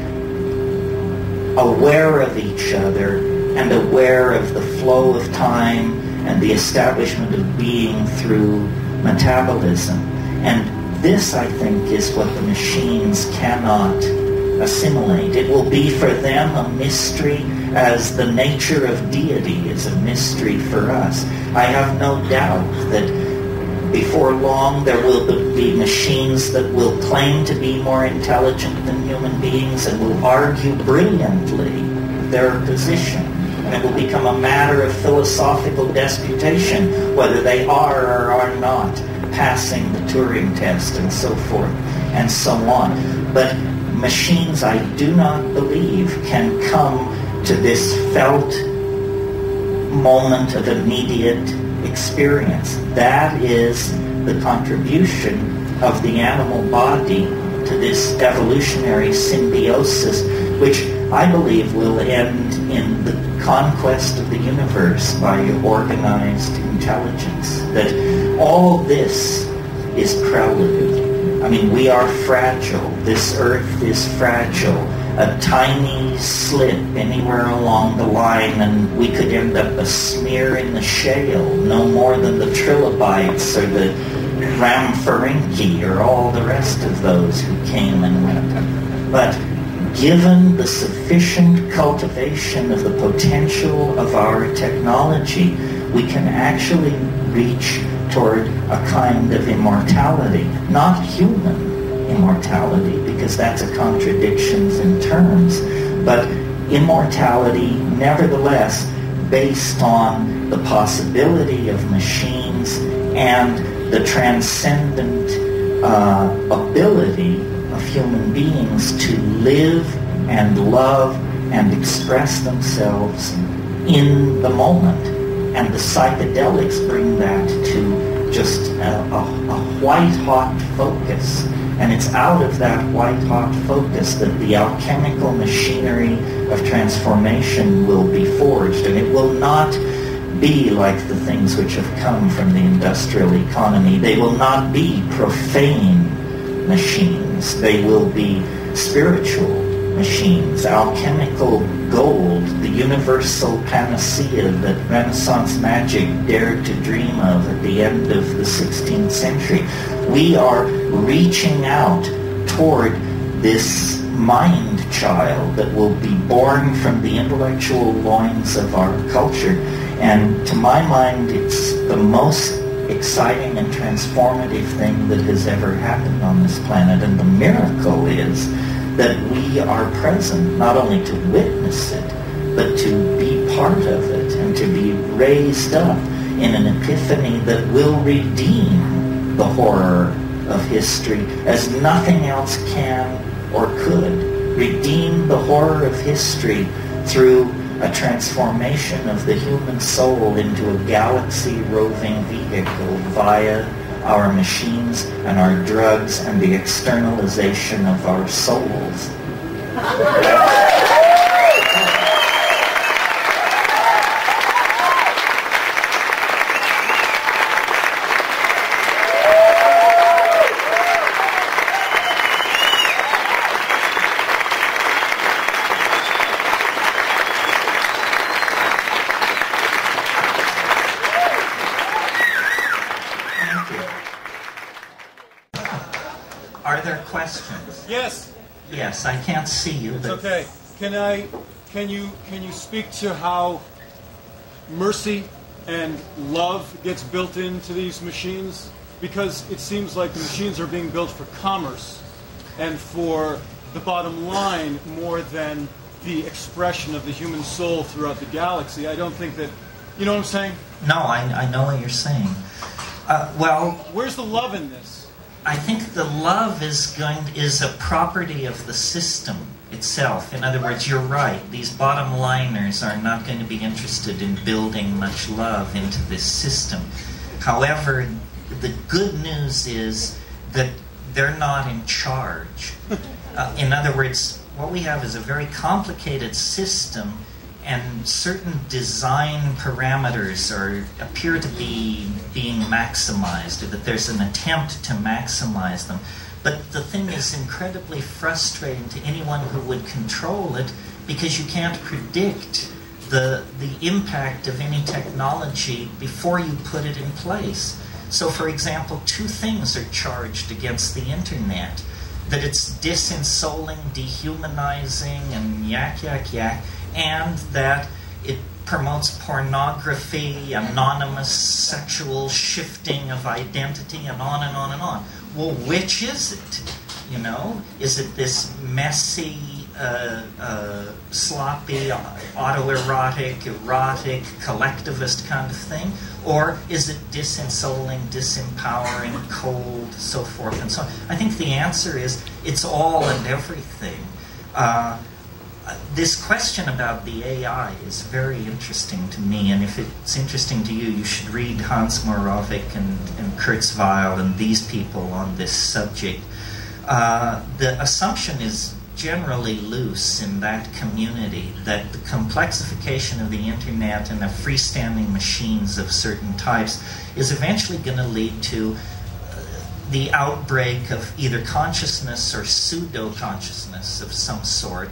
Speaker 2: aware of each other and aware of the flow of time and the establishment of being through metabolism. And this, I think, is what the machines cannot assimilate. It will be for them a mystery as the nature of deity is a mystery for us. I have no doubt that before long there will be machines that will claim to be more intelligent than human beings and will argue brilliantly their position. And it will become a matter of philosophical disputation whether they are or are not passing the Turing test and so forth and so on. But machines, I do not believe, can come to this felt moment of immediate experience. That is the contribution of the animal body to this evolutionary symbiosis, which I believe will end in the conquest of the universe by organized intelligence. That all this is prelude. I mean, we are fragile. This earth is fragile. A tiny slip anywhere along the line and we could end up a smear in the shale, no more than the trilobites or the Ramphorhynchi or all the rest of those who came and went. But given the sufficient cultivation of the potential of our technology, we can actually reach toward a kind of immortality, not human immortality, because that's a contradiction in terms, but immortality nevertheless based on the possibility of machines and the transcendent ability of human beings to live and love and express themselves in the moment. And the psychedelics bring that to just a white-hot focus. And it's out of that white-hot focus that the alchemical machinery of transformation will be forged. And it will not be like the things which have come from the industrial economy. They will not be profane machines. They will be spiritual machines, alchemical gold, the universal panacea that Renaissance magic dared to dream of at the end of the 16th century. We are reaching out toward this mind child that will be born from the intellectual loins of our culture. And to my mind, it's the most exciting and transformative thing that has ever happened on this planet. And the miracle is that we are present, not only to witness it, but to be part of it and to be raised up in an epiphany that will redeem the horror of history as nothing else can or could. Redeem the horror of history through a transformation of the human soul into a galaxy-roving vehicle via our machines and our drugs and the externalization of our souls.
Speaker 3: Yes.
Speaker 2: Yes, I can't see you.
Speaker 3: It's okay. Can you speak to how mercy and love gets built into these machines? Because it seems like the machines are being built for commerce and for the bottom line more than the expression of the human soul throughout the galaxy. I don't think that, you know what I'm saying?
Speaker 2: No, I know what you're saying. Well,
Speaker 3: where's the love in this?
Speaker 2: I think the love is a property of the system itself. In other words, you're right. These bottom liners are not going to be interested in building much love into this system. However, the good news is that they're not in charge. In other words, what we have is a very complicated system, and certain design parameters appear to be being maximized, or that there's an attempt to maximize them. But the thing is incredibly frustrating to anyone who would control it, because you can't predict the impact of any technology before you put it in place. So, for example, two things are charged against the internet: that it's disensoling, dehumanizing, and yak, and that it promotes pornography, anonymous sexual shifting of identity, and on and on and on. Well, which is it? You know, is it this messy, sloppy, autoerotic, erotic, collectivist kind of thing? Or is it disensoling, disempowering, cold, so forth and so on? I think the answer is it's all and everything. This question about the AI is very interesting to me, and if it's interesting to you, you should read Hans Moravec and Kurzweil and these people on this subject. The assumption is generally loose in that community that the complexification of the internet and the freestanding machines of certain types is eventually going to lead to the outbreak of either consciousness or pseudo-consciousness of some sort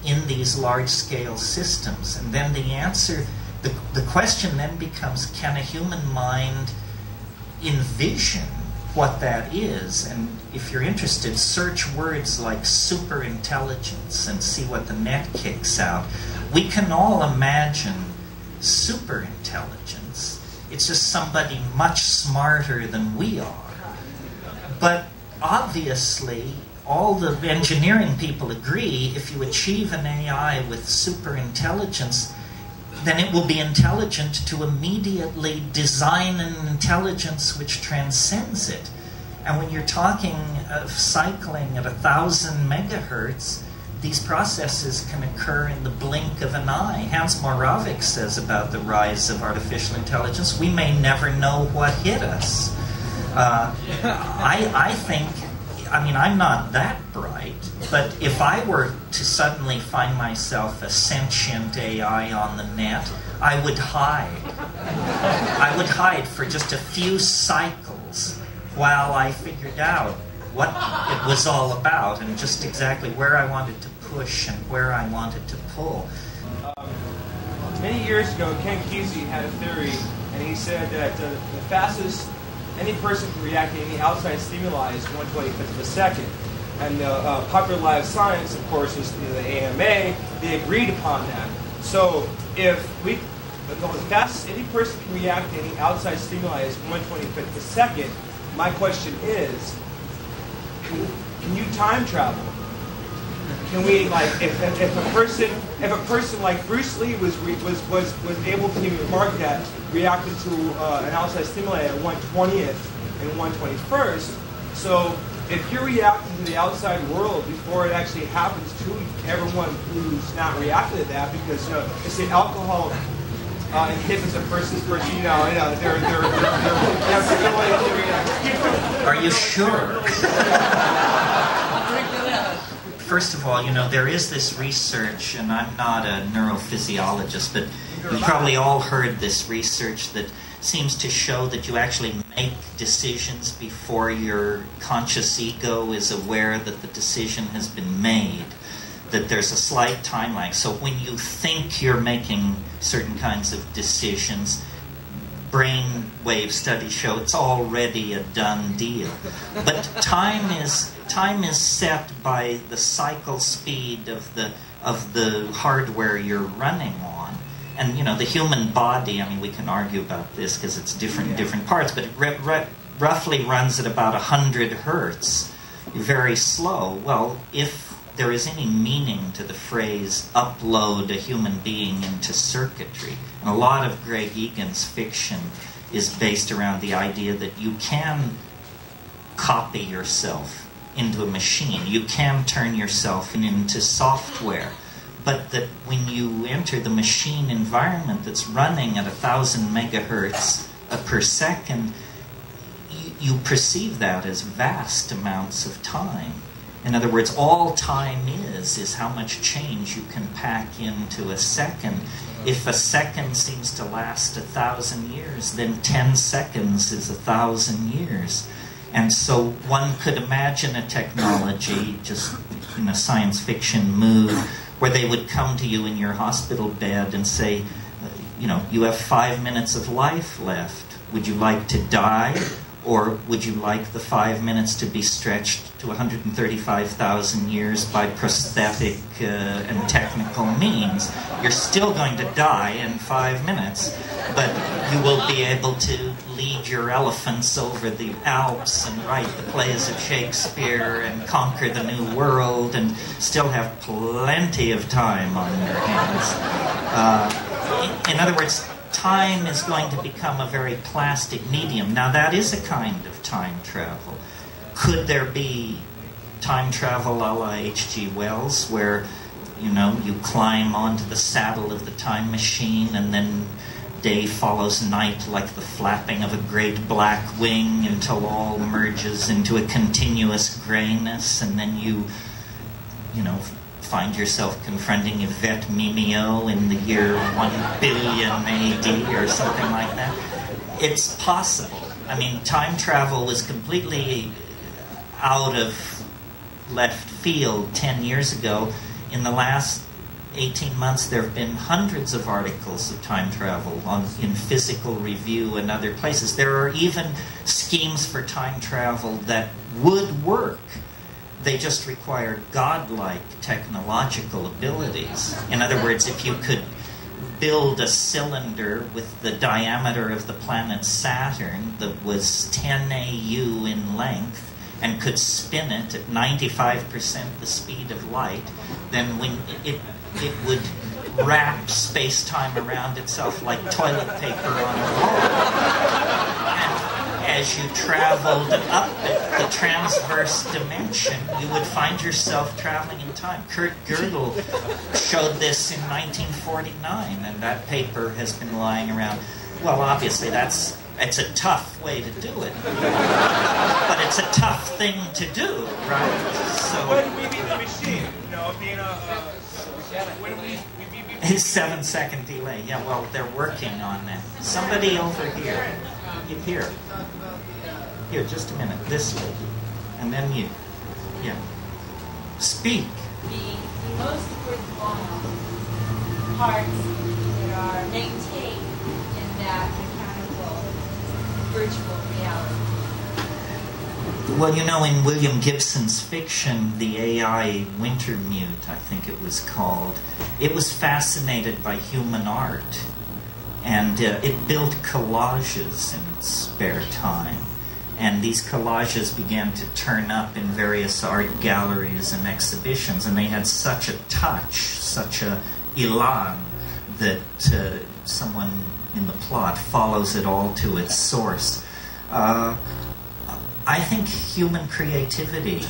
Speaker 2: in these large-scale systems. And then the answer, the question then becomes, can a human mind envision what that is. And if you're interested, search words like superintelligence and see what the net kicks out. We can all imagine superintelligence. It's just somebody much smarter than we are. But obviously, all the engineering people agree if you achieve an AI with superintelligence, then it will be intelligent to immediately design an intelligence which transcends it. And when you're talking of cycling at 1,000 megahertz, these processes can occur in the blink of an eye. Hans Moravec says about the rise of artificial intelligence, we may never know what hit us. I think, I mean, I'm not that bright, but if I were to suddenly find myself a sentient AI on the net, I would hide. I would hide for just a few cycles while I figured out what it was all about and just exactly where I wanted to push and where I wanted to pull.
Speaker 4: Many years ago, Ken Kesey had a theory, and he said that the fastest any person can react to any outside stimuli is 1/25th of a second. And Popular Live Science, of course, is the AMA. They agreed upon that. So if the fastest any person can react to any outside stimuli is 1/25th of a second, my question is, can you time travel? Can we, like, if a person like Bruce Lee was able to, mark that, reacted to an outside stimuli at 1/20th and 1/21st, so if you're reacting to the outside world before it actually happens to everyone who's not reacting to that, because they say alcohol inhibits a person's you know, they're
Speaker 2: Are you sure? First of all, there is this research, and I'm not a neurophysiologist, but you've probably all heard this research that seems to show that you actually make decisions before your conscious ego is aware that the decision has been made, that there's a slight time lag. So when you think you're making certain kinds of decisions, brain wave studies show it's already a done deal. But time is set by the cycle speed of the hardware you're running on. And the human body, I mean, we can argue about this because it's different in different parts, but it roughly runs at about 100 hertz, very slow. Well, if there is any meaning to the phrase upload a human being into circuitry, and a lot of Greg Egan's fiction is based around the idea that you can copy yourself into a machine. You can turn yourself into software. But that when you enter the machine environment that's running at 1,000 megahertz per second, you perceive that as vast amounts of time. In other words, all time is how much change you can pack into a second. If a second seems to last 1,000 years, then 10 seconds is 1,000 years. And so one could imagine a technology, just in a science fiction mood, where they would come to you in your hospital bed and say, you have 5 minutes of life left. Would you like to die? Or would you like the 5 minutes to be stretched to 135,000 years by prosthetic and technical means? You're still going to die in 5 minutes, but you will be able to lead your elephants over the Alps and write the plays of Shakespeare and conquer the New World and still have plenty of time on your hands. In other words, time is going to become a very plastic medium. Now, that is a kind of time travel. Could there be time travel a la H.G. Wells, where, you climb onto the saddle of the time machine and then day follows night like the flapping of a great black wing until all merges into a continuous grayness, and then you find yourself confronting Yvette Mimeo in the year 1 billion AD or something like that. It's possible. I mean, time travel was completely out of left field 10 years ago. In the last 18 months, there have been hundreds of articles of time travel in Physical Review and other places. There are even schemes for time travel that would work. They just require godlike technological abilities. In other words, if you could build a cylinder with the diameter of the planet Saturn that was 10 AU in length and could spin it at 95% the speed of light, then when it would wrap space-time around itself like toilet paper on a roll. And as you traveled up the transverse dimension, you would find yourself traveling in time. Kurt Gödel showed this in 1949, and that paper has been lying around. Well, obviously, it's a tough way to do it. But it's a tough thing to do, right? So,
Speaker 4: when we beat the machine, being when we
Speaker 2: 7-second delay. Yeah, well, they're working on that. Somebody over here. Here, just a minute. This lady. And then you. Yeah. Speak.
Speaker 5: The most important parts that are maintained in that mechanical virtual reality.
Speaker 2: Well, in William Gibson's fiction, The AI Wintermute, I think it was called, it was fascinated by human art. And it built collages in its spare time. And these collages began to turn up in various art galleries and exhibitions. And they had such a touch, such a elan, that someone in the plot follows it all to its source. I think human creativity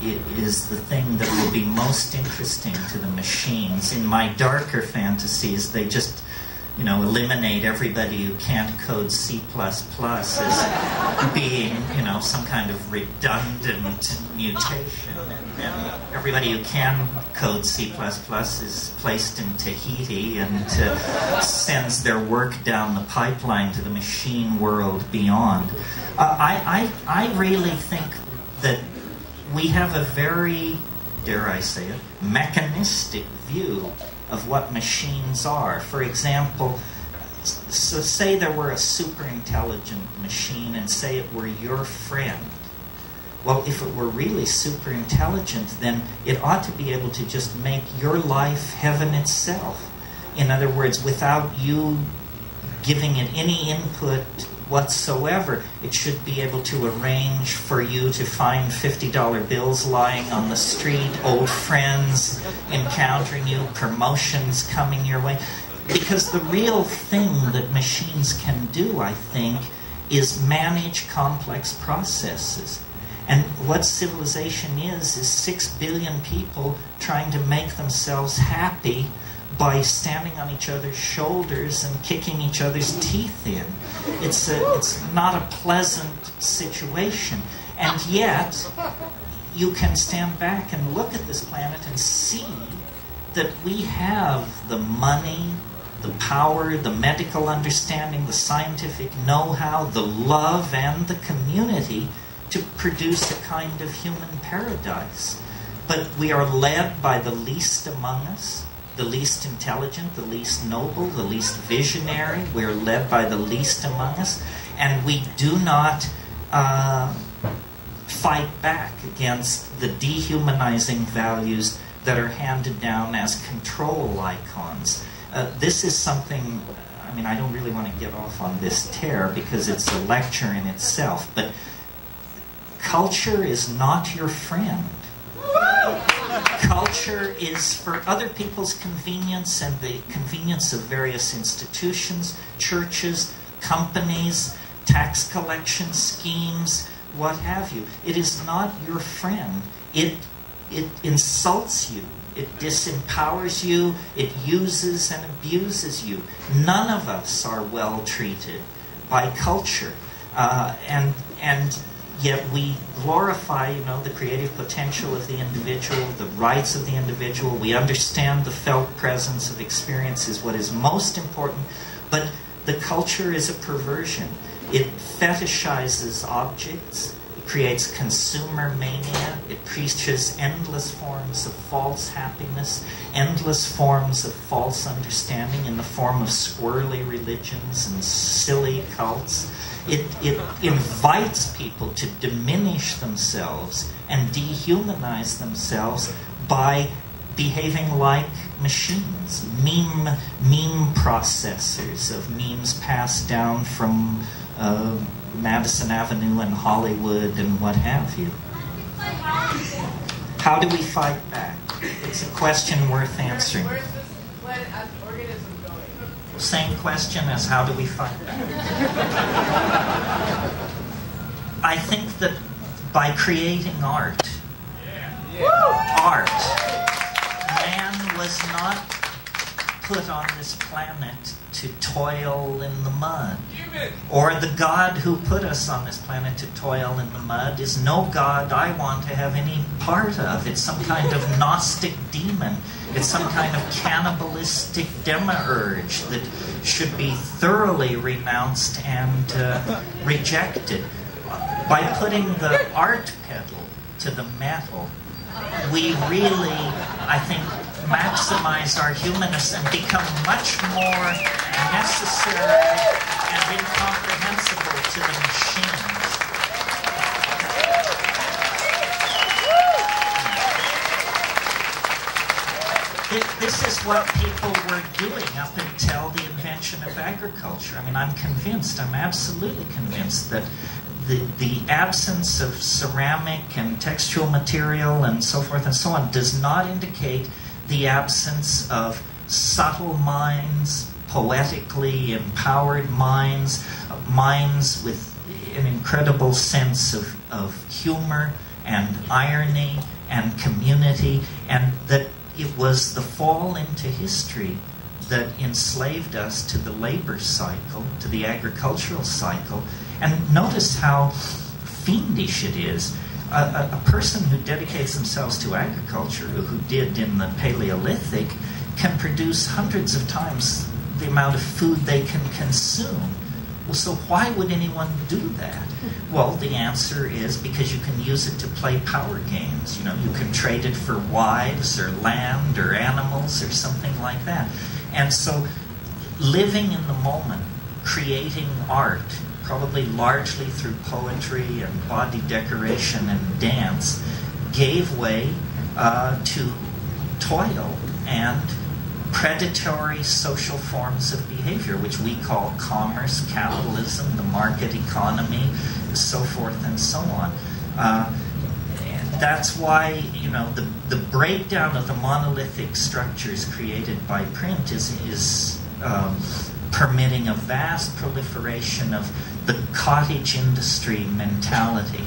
Speaker 2: is the thing that will be most interesting to the machines. In my darker fantasies, they just, eliminate everybody who can't code C++ as being, some kind of redundant mutation. And everybody who can code C++ is placed in Tahiti and sends their work down the pipeline to the machine world beyond. I really think that we have a very, dare I say it, mechanistic view of what machines are. For example, so say there were a super intelligent machine and say it were your friend. Well, if it were really super intelligent, then it ought to be able to just make your life heaven itself. In other words, without you giving it any input whatsoever, it should be able to arrange for you to find $50 bills lying on the street, old friends encountering you, promotions coming your way. Because the real thing that machines can do, I think, is manage complex processes. And what civilization is 6 billion people trying to make themselves happy by standing on each other's shoulders and kicking each other's teeth in. It's not a pleasant situation. And yet, you can stand back and look at this planet and see that we have the money, the power, the medical understanding, the scientific know-how, the love, and the community to produce a kind of human paradise. But we are led by the least among us, the least intelligent, the least noble, the least visionary. We're led by the least among us, and we do not fight back against the dehumanizing values that are handed down as control icons. This is something, I don't really want to get off on this tear because it's a lecture in itself, but culture is not your friend. Culture is for other people's convenience and the convenience of various institutions, churches, companies, tax collection schemes, what have you. It is not your friend. It insults you. It disempowers you. It uses and abuses you. None of us are well treated by culture. And yet we glorify, the creative potential of the individual, the rights of the individual. We understand the felt presence of experience is what is most important. But the culture is a perversion. It fetishizes objects. It creates consumer mania. It preaches endless forms of false happiness, endless forms of false understanding in the form of squirrely religions and silly cults. It invites people to diminish themselves and dehumanize themselves by behaving like machines, meme processors of memes passed down from Madison Avenue and Hollywood and what have you. How do we fight back? It's a question worth answering.
Speaker 6: Where's this planet as an organism going?
Speaker 2: Same question as how do we fight back? I think that by creating art, man was not put on this planet to toil in the mud. Or the God who put us on this planet to toil in the mud is no God I want to have any part of. It's some kind of Gnostic demon. It's some kind of cannibalistic demiurge that should be thoroughly renounced and rejected. By putting the art pedal to the metal, we really, I think, maximize our humanness and become much more necessary and incomprehensible to the machines. This is what people were doing up until the invention of agriculture. I mean, I'm absolutely convinced that the absence of ceramic and textual material and so forth and so on does not indicate the absence of subtle minds, poetically empowered minds, minds with an incredible sense of humor and irony and community, and that it was the fall into history that enslaved us to the labor cycle, to the agricultural cycle. And notice how fiendish it is. A person who dedicates themselves to agriculture, who did in the Paleolithic, can produce hundreds of times the amount of food they can consume. Well, so why would anyone do that? Well, the answer is because you can use it to play power games. You know, you can trade it for wives or land or animals or something like that. And so living in the moment, creating art, probably largely through poetry and body decoration and dance, gave way to toil and predatory social forms of behavior, which we call commerce, capitalism, the market economy, so forth and so on. And that's why, you know, the breakdown of the monolithic structures created by print is permitting a vast proliferation of the cottage industry mentality.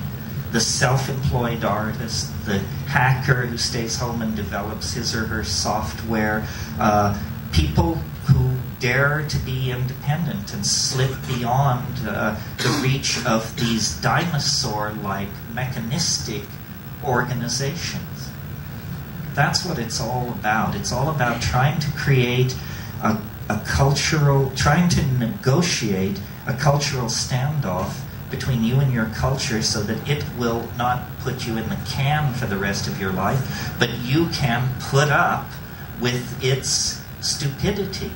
Speaker 2: The self-employed artist, the hacker who stays home and develops his or her software, people who dare to be independent and slip beyond the reach of these dinosaur-like mechanistic organizations. That's what it's all about. It's all about trying to create trying to negotiate a cultural standoff between you and your culture so that it will not put you in the can for the rest of your life, but you can put up with its stupidity.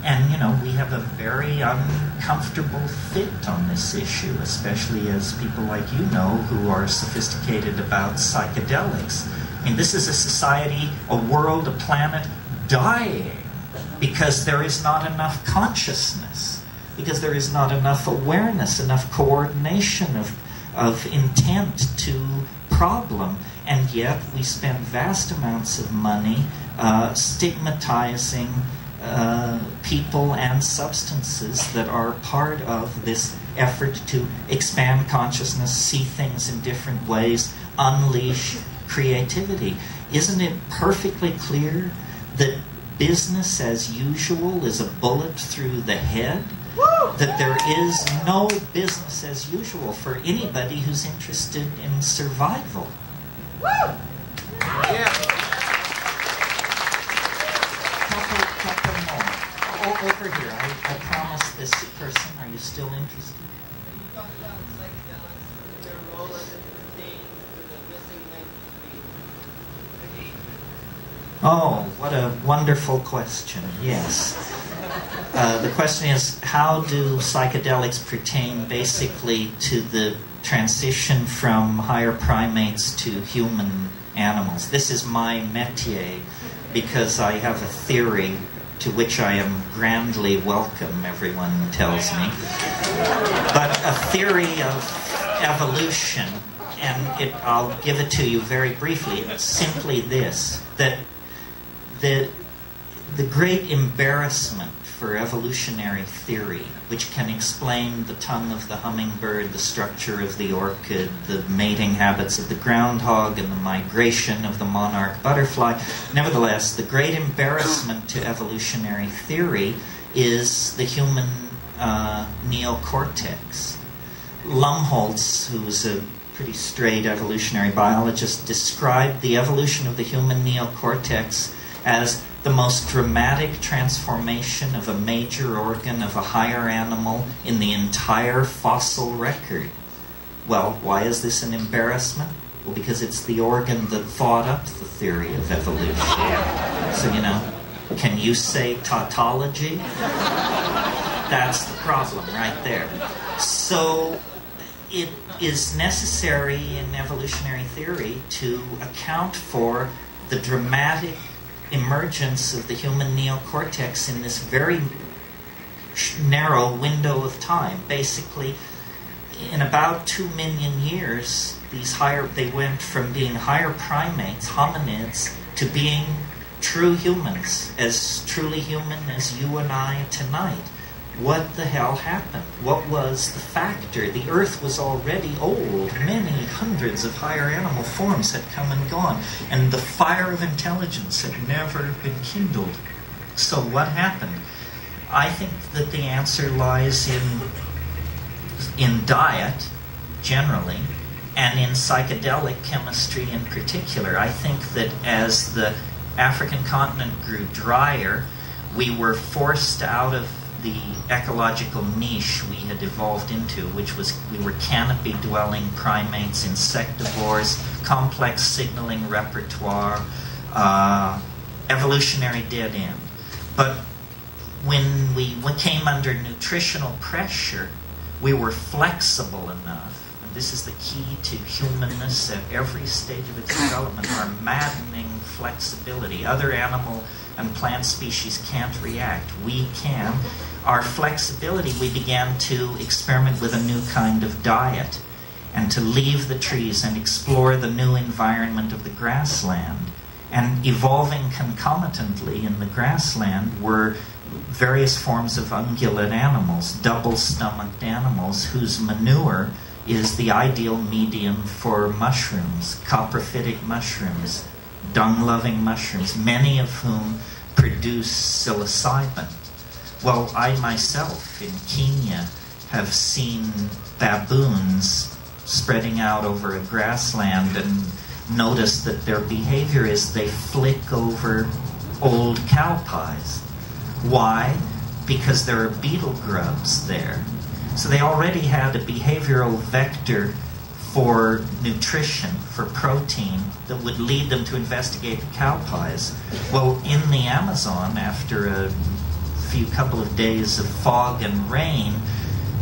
Speaker 2: And, you know, we have a very uncomfortable fit on this issue, especially as people like you know who are sophisticated about psychedelics. I mean, this is a society, a world, a planet dying because there is not enough consciousness, because there is not enough awareness, enough coordination of intent to problem. And yet we spend vast amounts of money stigmatizing people and substances that are part of this effort to expand consciousness, see things in different ways, unleash creativity. Isn't it perfectly clear that business as usual is a bullet through the head? That there is no business as usual for anybody who's interested in survival.
Speaker 6: Yeah.
Speaker 2: Couple more. Over here. I promised this person. Are you still interested?
Speaker 6: You talked about psychedelics, their role in
Speaker 2: Oh, what a wonderful question. Yes. The question is, how do psychedelics pertain basically to the transition from higher primates to human animals? This is my métier because I have a theory to which I am grandly welcome, everyone tells me. But a theory of evolution, and I'll give it to you very briefly. It's simply this, that the great embarrassment for evolutionary theory, which can explain the tongue of the hummingbird, the structure of the orchid, the mating habits of the groundhog, and the migration of the monarch butterfly. Nevertheless, the great embarrassment to evolutionary theory is the human neocortex. Lumholtz, who's a pretty straight evolutionary biologist, described the evolution of the human neocortex as the most dramatic transformation of a major organ of a higher animal in the entire fossil record. Well, why is this an embarrassment? Well, because it's the organ that thought up the theory of evolution. So, can you say tautology? That's the problem right there. So, it is necessary in evolutionary theory to account for the dramatic emergence of the human neocortex in this very narrow window of time. Basically, in about 2 million years, they went from being higher primates, hominids, to being true humans, as truly human as you and I tonight. What the hell happened? What was the factor? The Earth was already old. Many hundreds of higher animal forms had come and gone, and the fire of intelligence had never been kindled. So what happened? I think that the answer lies in diet, generally, and in psychedelic chemistry in particular. I think that as the African continent grew drier, we were forced out of the ecological niche we had evolved into, which was we were canopy-dwelling primates, insectivores, complex signaling repertoire, evolutionary dead end. But when we came under nutritional pressure, we were flexible enough, and this is the key to humanness at every stage of its development, our maddening flexibility. Other animal and plant species can't react. We can. Our flexibility, we began to experiment with a new kind of diet and to leave the trees and explore the new environment of the grassland. And evolving concomitantly in the grassland were various forms of ungulate animals, double-stomached animals whose manure is the ideal medium for mushrooms, coprophytic mushrooms, dung-loving mushrooms, many of whom produce psilocybin. Well, I myself in Kenya have seen baboons spreading out over a grassland and noticed that their behavior is they flick over old cow pies. Why? Because there are beetle grubs there. So they already had a behavioral vector for nutrition, for protein, that would lead them to investigate the cow pies. Well, in the Amazon, after a couple of days of fog and rain,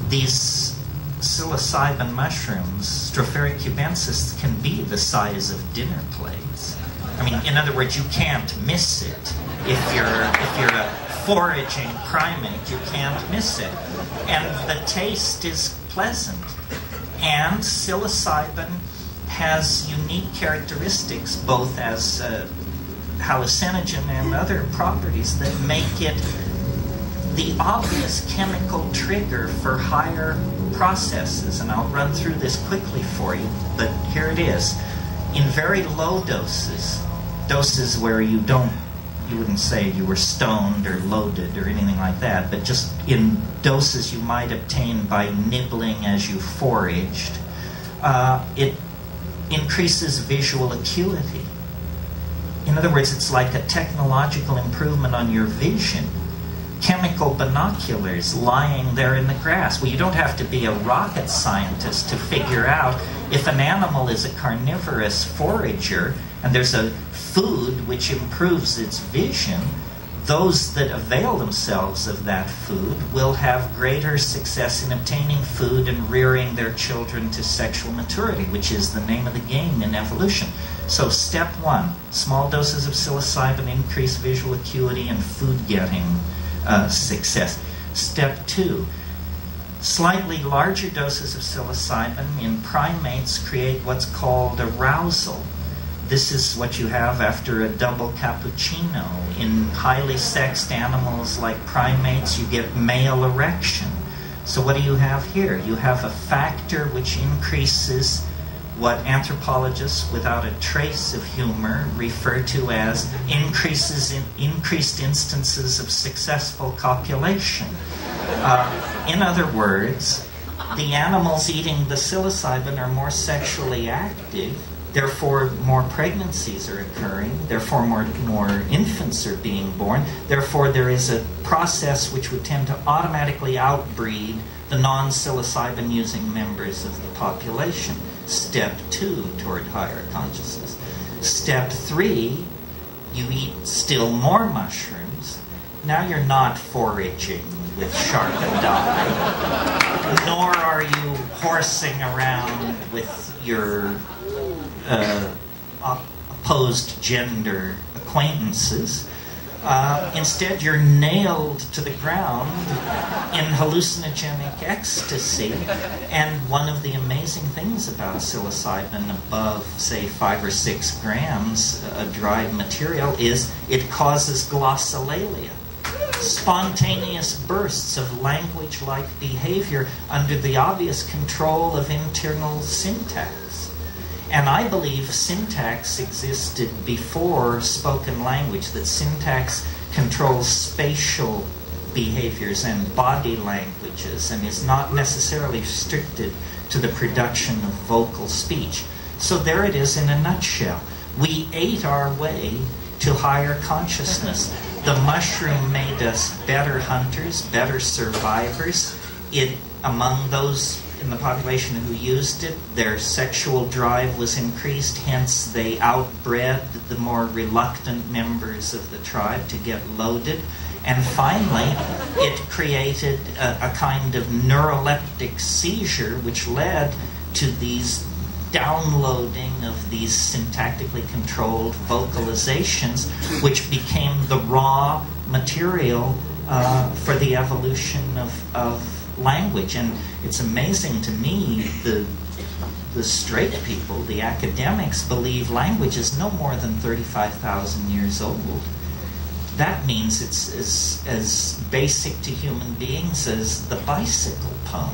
Speaker 2: these psilocybin mushrooms, Stropharia cubensis, can be the size of dinner plates. I mean, in other words, you can't miss it. If you're a foraging primate, you can't miss it. And the taste is pleasant. And psilocybin has unique characteristics, both as hallucinogen and other properties that make it the obvious chemical trigger for higher processes. And I'll run through this quickly for you, but here it is. In very low doses where you wouldn't say you were stoned or loaded or anything like that, but just in doses you might obtain by nibbling as you foraged, it increases visual acuity. In other words, it's like a technological improvement on your vision. Chemical binoculars lying there in the grass. Well, you don't have to be a rocket scientist to figure out if an animal is a carnivorous forager and there's a food which improves its vision, those that avail themselves of that food will have greater success in obtaining food and rearing their children to sexual maturity, which is the name of the game in evolution. So step one, small doses of psilocybin increase visual acuity and food-getting success. Step two, slightly larger doses of psilocybin in primates create what's called arousal. This is what you have after a double cappuccino. In highly sexed animals like primates, you get male erection. So what do you have here? You have a factor which increases what anthropologists without a trace of humor refer to as increased instances of successful copulation. In other words, the animals eating the psilocybin are more sexually active. Therefore, more pregnancies are occurring. Therefore, more infants are being born. Therefore, there is a process which would tend to automatically outbreed the non-psilocybin using members of the population. Step two toward higher consciousness. Step three, you eat still more mushrooms. Now you're not foraging with sharpened eye, nor are you horsing around with your opposed gender acquaintances. Instead, you're nailed to the ground in hallucinogenic ecstasy. And one of the amazing things about psilocybin above, say, 5 or 6 grams, a dried material, is it causes glossolalia. Spontaneous bursts of language-like behavior under the obvious control of internal syntax. And I believe syntax existed before spoken language, that syntax controls spatial behaviors and body languages and is not necessarily restricted to the production of vocal speech. So there it is in a nutshell. We ate our way to higher consciousness. The mushroom made us better hunters, better survivors. Among those in the population who used it, their sexual drive was increased, hence they outbred the more reluctant members of the tribe to get loaded. And finally, it created a kind of neuroleptic seizure which led to these downloading of these syntactically controlled vocalizations, which became the raw material for the evolution of language. And it's amazing to me, the straight people, the academics, believe language is no more than 35,000 years old. That means it's as basic to human beings as the bicycle pump.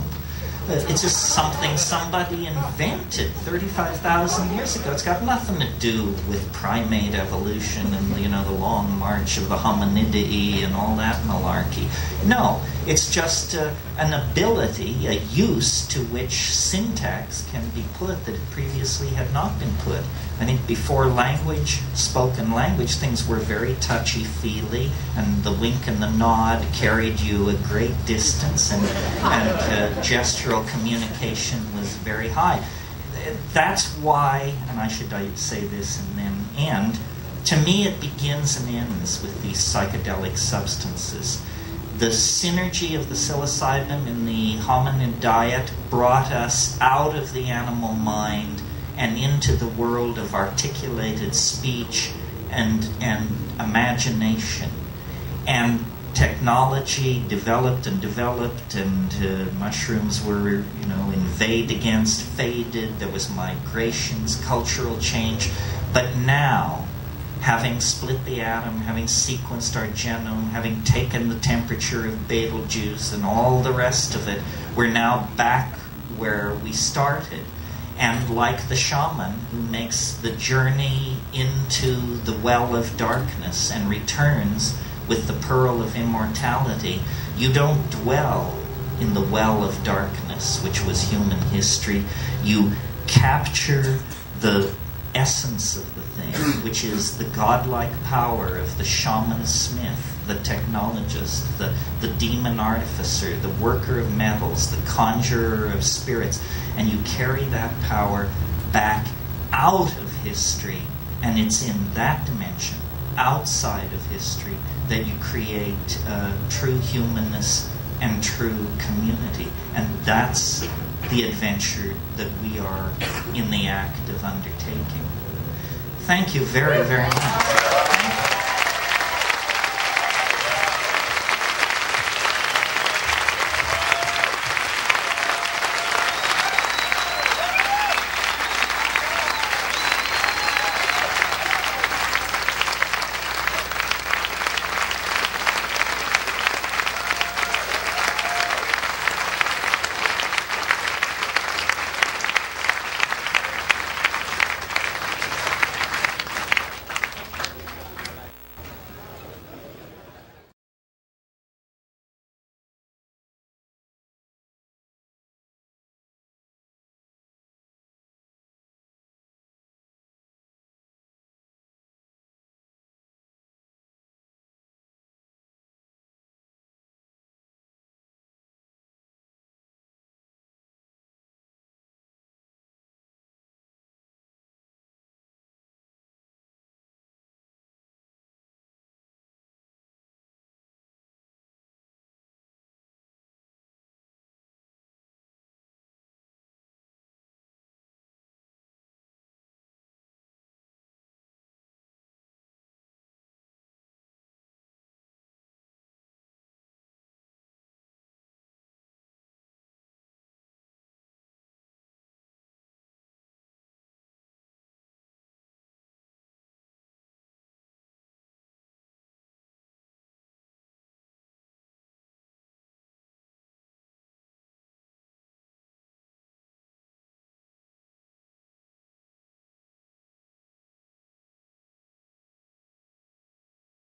Speaker 2: It's just something somebody invented 35,000 years ago. It's got nothing to do with primate evolution and the long march of the hominidae and all that malarkey. No, it's just an ability, a use to which syntax can be put that previously had not been put. I think before language, spoken language, things were very touchy-feely, and the wink and the nod carried you a great distance, and gestural communication was very high. That's why, and I should say this and then end, to me it begins and ends with these psychedelic substances. The synergy of the psilocybin in the hominid diet brought us out of the animal mind and into the world of articulated speech and imagination. And technology developed, and mushrooms were, invade against, faded. There was migrations, cultural change. But now, having split the atom, having sequenced our genome, having taken the temperature of Betelgeuse and all the rest of it, we're now back where we started. And like the shaman who makes the journey into the well of darkness and returns with the pearl of immortality, you don't dwell in the well of darkness, which was human history. You capture the essence of the thing, which is the godlike power of the shaman smith, the technologist, the demon artificer, the worker of metals, the conjurer of spirits, and you carry that power back out of history, and it's in that dimension, outside of history, that you create true humanness and true community. And that's the adventure that we are in the act of undertaking. Thank you very, very much.